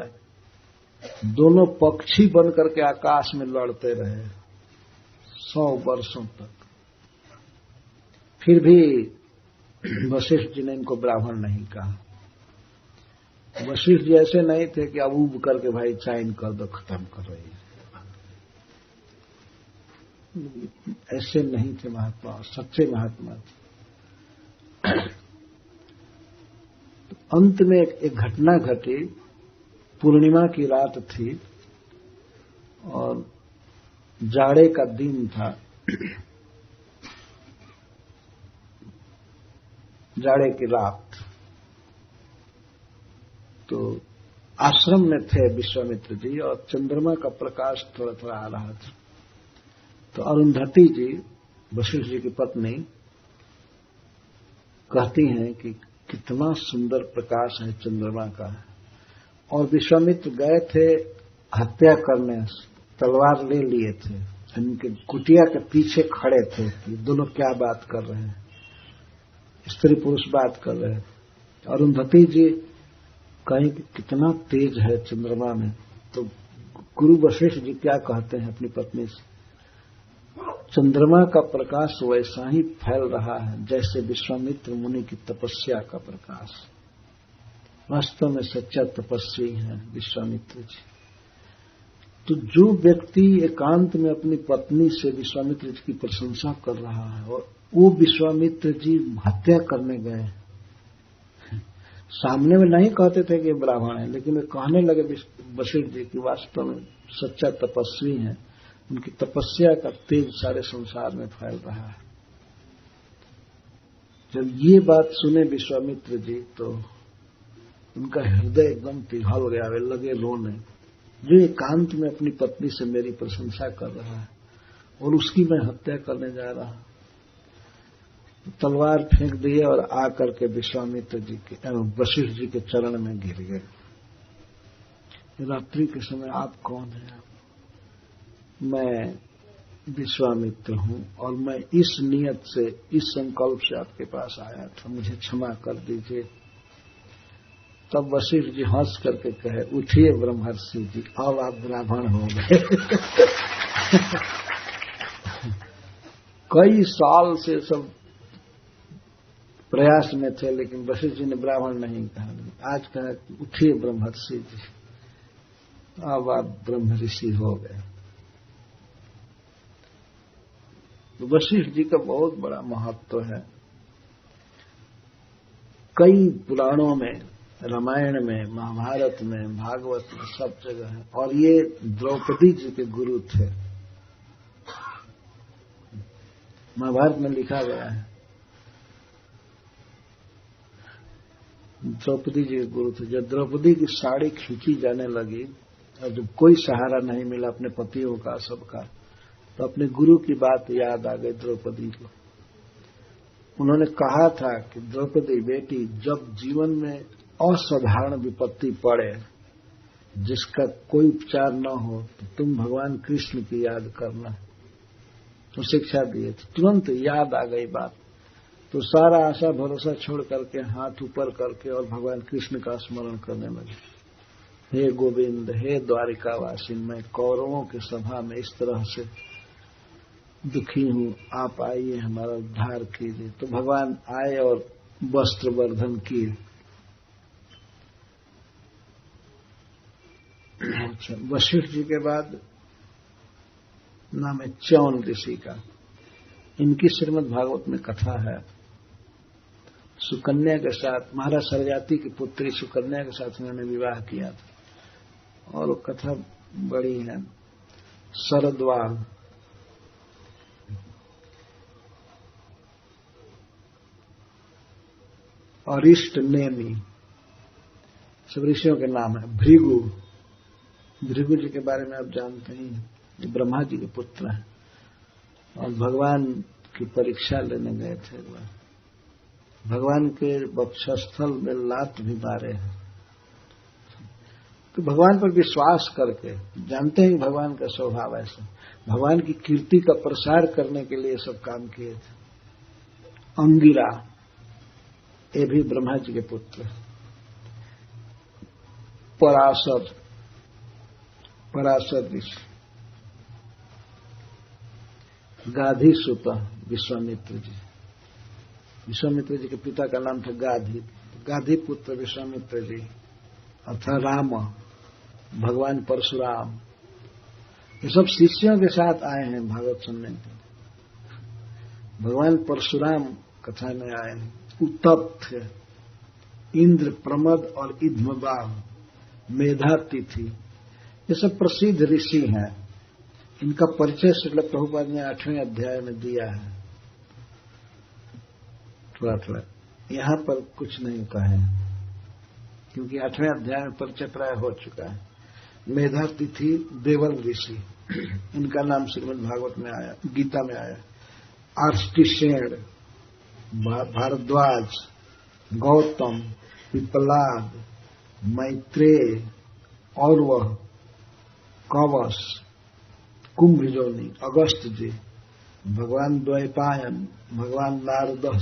[SPEAKER 1] दोनों पक्षी बन करके आकाश में लड़ते रहे 100 वर्षों तक। फिर भी वशिष्ठ जी ने इनको ब्राह्मण नहीं कहा। वशिष्ठ जी ऐसे नहीं थे कि अब उब करके भाई चाइन कर दो, खत्म कर रही है, ऐसे नहीं थे महात्मा, सच्चे महात्मा। तो अंत में एक घटना घटी। पूर्णिमा की रात थी और जाड़े का दिन था। जाड़े की रात, तो आश्रम में थे विश्वामित्र जी और चंद्रमा का प्रकाश थोड़ा थोड़ा आ रहा था। तो अरुंधति जी, वशिष्ठ जी की पत्नी, कहती हैं कि कितना सुंदर प्रकाश है चंद्रमा का। और विश्वामित्र गए थे हत्या करने, तलवार ले लिए थे, उनके कुटिया के पीछे खड़े थे कि दोनों क्या बात कर रहे हैं, स्त्री पुरुष बात कर रहे हैं। अरुंधति जी कहीं कितना तेज है चंद्रमा में। तो गुरु वशिष्ठ जी क्या कहते हैं अपनी पत्नी से, चंद्रमा का प्रकाश वैसा ही फैल रहा है जैसे विश्वामित्र मुनि की तपस्या का प्रकाश। वास्तव में सच्चा तपस्वी है विश्वामित्र जी। तो जो व्यक्ति एकांत में अपनी पत्नी से विश्वामित्र जी की प्रशंसा कर रहा है और वो विश्वामित्र जी हत्या करने गए, सामने में नहीं कहते थे कि ब्राह्मण है, लेकिन वे कहने लगे वशिष्ठ जी की वास्तव में सच्चा तपस्वी हैं, उनकी तपस्या का तेज सारे संसार में फैल रहा है। जब ये बात सुने विश्वामित्र जी तो उनका हृदय एकदम पिघल गया, वे लगे रोने। जो एकांत में अपनी पत्नी से मेरी प्रशंसा कर रहा है और उसकी मैं हत्या करने जा रहा हूं। तलवार फेंक दिए और आकर के विश्वामित्र जी के, वशिष्ठ जी के चरण में गिर गए। रात्रि के समय आप कौन हैं? मैं विश्वामित्र हूं और मैं इस नियत से, इस संकल्प से आपके पास आया था, मुझे क्षमा कर दीजिए। तब वशिष्ठ जी हंस करके कहे, उठिए ब्रह्मर्षि जी, अब आप ब्राह्मण हो गए। कई साल से सब प्रयास में थे, लेकिन वशिष्ठ जी ने ब्राह्मण नहीं कहा। आज कहा, उठिए ब्रह्मर्षि जी, अब आप ब्रह्म ऋषि हो गए। तो वशिष्ठ जी का बहुत बड़ा महत्व है। कई पुराणों में, रामायण में, महाभारत में, भागवत में, सब जगह है। और ये द्रौपदी जी के गुरु थे। महाभारत में लिखा गया है द्रौपदी जी के गुरु थे। जब द्रौपदी की साड़ी खींची जाने लगी और जब कोई सहारा नहीं मिला अपने पतियों का, सबका, तो अपने गुरु की बात याद आ गई द्रौपदी को। उन्होंने कहा था कि द्रौपदी बेटी, जब जीवन में असाधारण विपत्ति पड़े जिसका कोई उपचार न हो तो तुम भगवान कृष्ण की याद करना। तो शिक्षा दिए थे, तुरंत याद आ गई बात। तो सारा आशा भरोसा छोड़ करके हाथ ऊपर करके और भगवान कृष्ण का स्मरण करने लगे। हे गोविंद, हे द्वारिकावासी, मैं कौरवों की सभा में इस तरह से दुखी हूं, आप आइए हमारा उद्धार कीजिए। तो भगवान आए और वस्त्र वर्धन किए। वशिष्ठ जी के बाद नाम है च्यौन ऋषि का। इनकी श्रीमद् भागवत में कथा है। सुकन्या के साथ, महाराज सरजाति की पुत्री सुकन्या के साथ उन्होंने विवाह किया था और वो कथा बड़ी है। शरद्वाल, अरिष्ट नेमि, सब ऋषियों के नाम है। भृगु, भृगु जी के बारे में आप जानते ही हैं, ये ब्रह्मा जी के पुत्र हैं और भगवान की परीक्षा लेने गए थे। भगवान के वक्षस्थल में लात भी मारे हैं। तो भगवान पर विश्वास करके, जानते हैं भगवान का स्वभाव ऐसा, भगवान की कीर्ति का प्रसार करने के लिए सब काम किए थे। अंगिरा, ये भी ब्रह्मा जी के पुत्र। पराशर, पराशर ऋषि। गाधी सुत विश्वामित्र जी, विश्वामित्र जी के पिता का नाम था गाधी, गाधी पुत्र विश्वामित्र जी अर्थात राम, भगवान परशुराम। ये सब शिष्यों के साथ आए हैं भागवत सुनने के। भगवान परशुराम कथा में आए हैं। उत्तप्त, इंद्र, प्रमद और इध्मबाह, मेधातिथि, ये सब प्रसिद्ध ऋषि हैं। इनका परिचय श्रील प्रभुपाद ने 8वें अध्याय में दिया है। थोड़ा थोड़ा यहां पर कुछ नहीं कहे। क्योंकि 8वें अध्याय में परिचय प्राय हो चुका है। मेधातिथि देवल ऋषि, इनका नाम श्रीमद् भागवत में आया, गीता में आया। आर्ष्टिशेण, भारद्वाज, गौतम, पिपलाद, मैत्रेय, और वह कवश, कुंभजोनी, अगस्त जी, भगवान द्वैपायन, भगवान नारद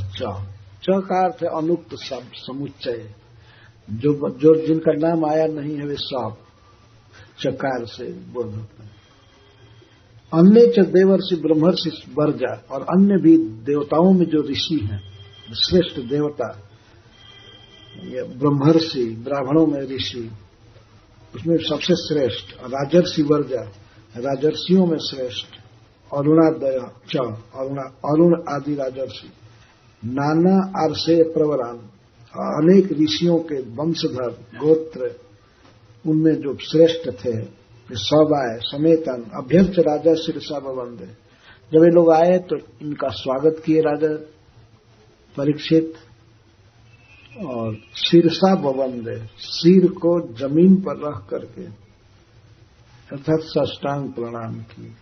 [SPEAKER 1] च का अर्थ है अनुक्त सब समुच्चय, जो जिनका नाम आया नहीं है वे सब चकार से बोध होता है। अन्य च देवर्षि ब्रह्मर्षि वर्जा, और अन्य भी देवताओं में जो ऋषि हैं, श्रेष्ठ देवता, ये ब्रह्मर्षि, ब्राह्मणों में ऋषि, उसमें सबसे श्रेष्ठ राजर्षि वर्जा, राजर्षियों में श्रेष्ठ, अरुणादय च, अरुण आदि राजर्षि, नाना आर्षे प्रवरान, अनेक ऋषियों के वंशधर गोत्र, उनमें जो श्रेष्ठ थे सब आए। समेतन अभ्यर्थ राजा शिरसा बवंदे, जब ये लोग आए तो इनका स्वागत किए राजा परीक्षित, और शिरसा बवंदे, सिर को जमीन पर रख करके अर्थात साष्टांग प्रणाम किए।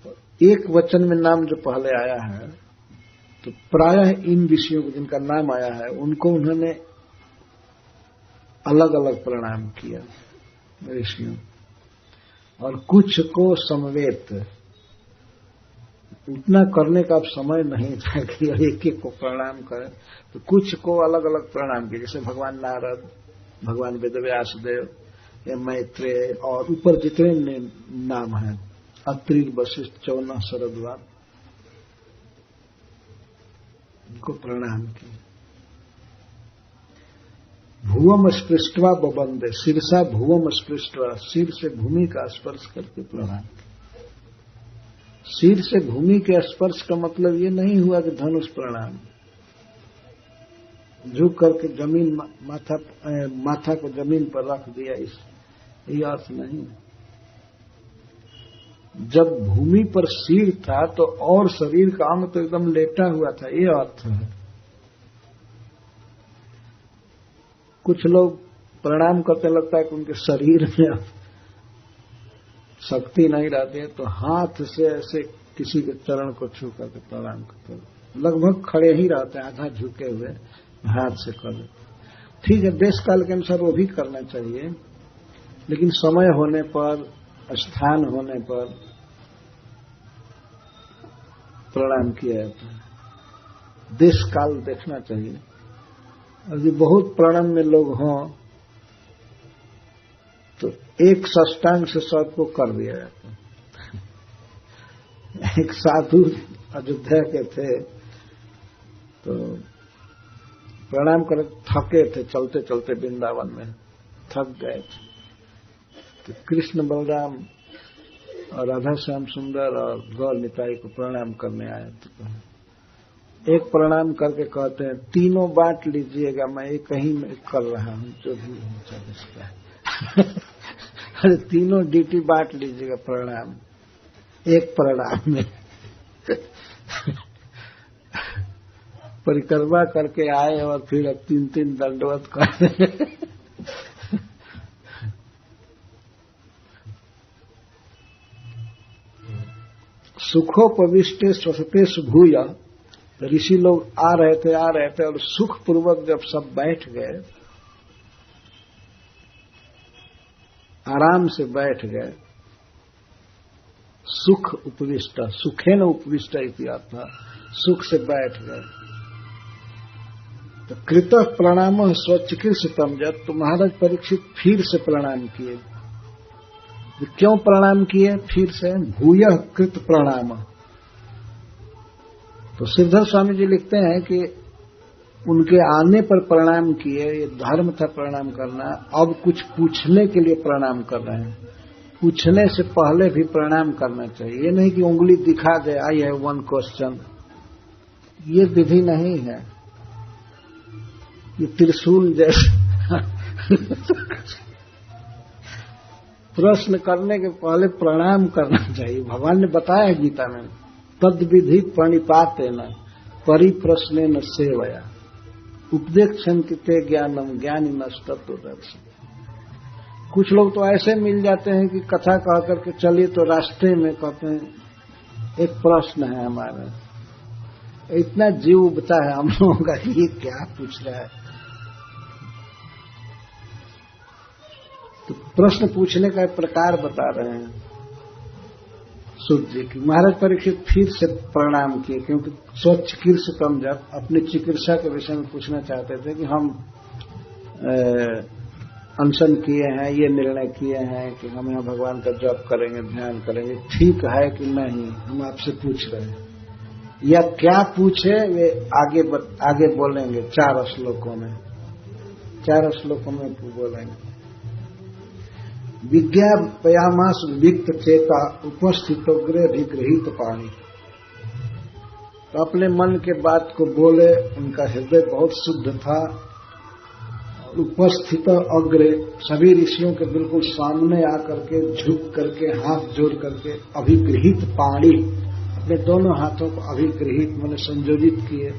[SPEAKER 1] तो एक वचन में नाम जो पहले आया है, तो प्रायः इन ऋषियों को जिनका नाम आया है उनको उन्होंने अलग अलग प्रणाम किया ऋषियों, और कुछ को समवेत, उतना करने का अब समय नहीं था कि एक एक को प्रणाम करें, तो कुछ को अलग अलग प्रणाम किया, जैसे भगवान नारद, भगवान वेदव्यास देव, या मैत्रेय, और ऊपर जितने नाम हैं, अत्रि, वशिष्ठ, चौना, शरद्वार, उनको प्रणाम किया। भुवम स्पृष्टवा बबंदे, शिरसा भुवम स्पृष्टवा, सिर से भूमि का स्पर्श करके प्रणाम। सिर से भूमि के स्पर्श का मतलब ये नहीं हुआ कि धनुष प्रणाम, झुक करके जमीन माथा को जमीन पर रख दिया, इस ये अर्थ नहीं। जब भूमि पर सिर था तो और शरीर का अंग तो एकदम लेटा हुआ था, ये अर्थ है। कुछ लोग प्रणाम करते लगता है कि उनके शरीर में शक्ति नहीं रहती है, तो हाथ से ऐसे किसी के चरण को छू करके प्रणाम करते हैं, लगभग खड़े ही रहते हैं, आधा झुके हुए हाथ से कर। ठीक है, देश काल के अनुसार वो भी करना चाहिए, लेकिन समय होने पर, स्थान होने पर प्रणाम किया जाता है। देश काल देखना चाहिए। यदि बहुत प्रणाम में लोग हों तो एक साष्टांग से सबको कर दिया जाता है। एक साधु अयोध्या के थे, तो प्रणाम कर थके थे, चलते चलते वृंदावन में थक गए थे, तो कृष्ण बलराम और राधा श्याम सुंदर और गौर निताई को प्रणाम करने आए। तो एक प्रणाम करके कहते हैं, तीनों बांट लीजिएगा, मैं एक ही में कर रहा हूं, जो भी हो इसका। अरे तीनों ड्यूटी बांट लीजिएगा प्रणाम, एक प्रणाम में। परिक्रमा करके आए और फिर अब 3-3 दंडवत कर रहे। सुखोपविष्टे स्वसते सुभूय, ऋषि लोग आ रहे थे और सुख पूर्वक जब सब बैठ गए, आराम से बैठ गए, सुख उपविष्ट, सुखेन उपविष्ट इति अर्थ, सुख से बैठ गए, तो कृत प्रणाम स्वचिकित्सितम, जब तो महाराज परीक्षित फिर से प्रणाम किए। क्यों प्रणाम किए फिर से? भूयः कृत प्रणाम। तो श्रीधर स्वामी जी लिखते हैं कि उनके आने पर प्रणाम किए, ये धर्म था प्रणाम करना, अब कुछ पूछने के लिए प्रणाम कर रहे हैं। पूछने से पहले भी प्रणाम करना चाहिए, ये नहीं कि उंगली दिखा दे, आई हैव वन क्वेश्चन, ये विधि नहीं है। ये त्रिशूल जैसे प्रश्न करने के पहले प्रणाम करना चाहिए। भगवान ने बताया गीता में, तद विधि प्रणिपातेन परिप्रश्नेन सेवया, उपदेक्षन्ते ज्ञानम ज्ञानी नस्तत्व दर्शन। कुछ लोग तो ऐसे मिल जाते हैं कि कथा कह करके चलिए तो रास्ते में कहते हैं एक प्रश्न है हमारा, इतना जीव उबता है हम लोगों का, ये क्या पूछ रहा है। तो प्रश्न पूछने का प्रकार बता रहे हैं सूत जी की। महाराज परीक्षित फिर से प्रणाम किए, क्योंकि स्वचिकित्सकम जब अपनी चिकित्सा के विषय में पूछना चाहते थे कि हम अनशन किए हैं, ये निर्णय किए हैं कि हम यहाँ भगवान का जप करेंगे, ध्यान करेंगे, ठीक है कि नहीं, हम आपसे पूछ रहे हैं। या क्या पूछे वे आगे बोलेंगे 4 श्लोकों में, 4 श्लोकों में बोलेंगे। विज्ञापयामास विविक्त चेता उपस्थितोग्रे अधिगृहीत पाणी। तो अपने मन के बात को बोले, उनका हृदय बहुत शुद्ध था। उपस्थित अग्रे, सभी ऋषियों के बिल्कुल सामने आकर के झुक करके हाथ जोड़ करके अभिगृहीत पाणी, अपने दोनों हाथों को अभिगृहीत माने संयोजित किए।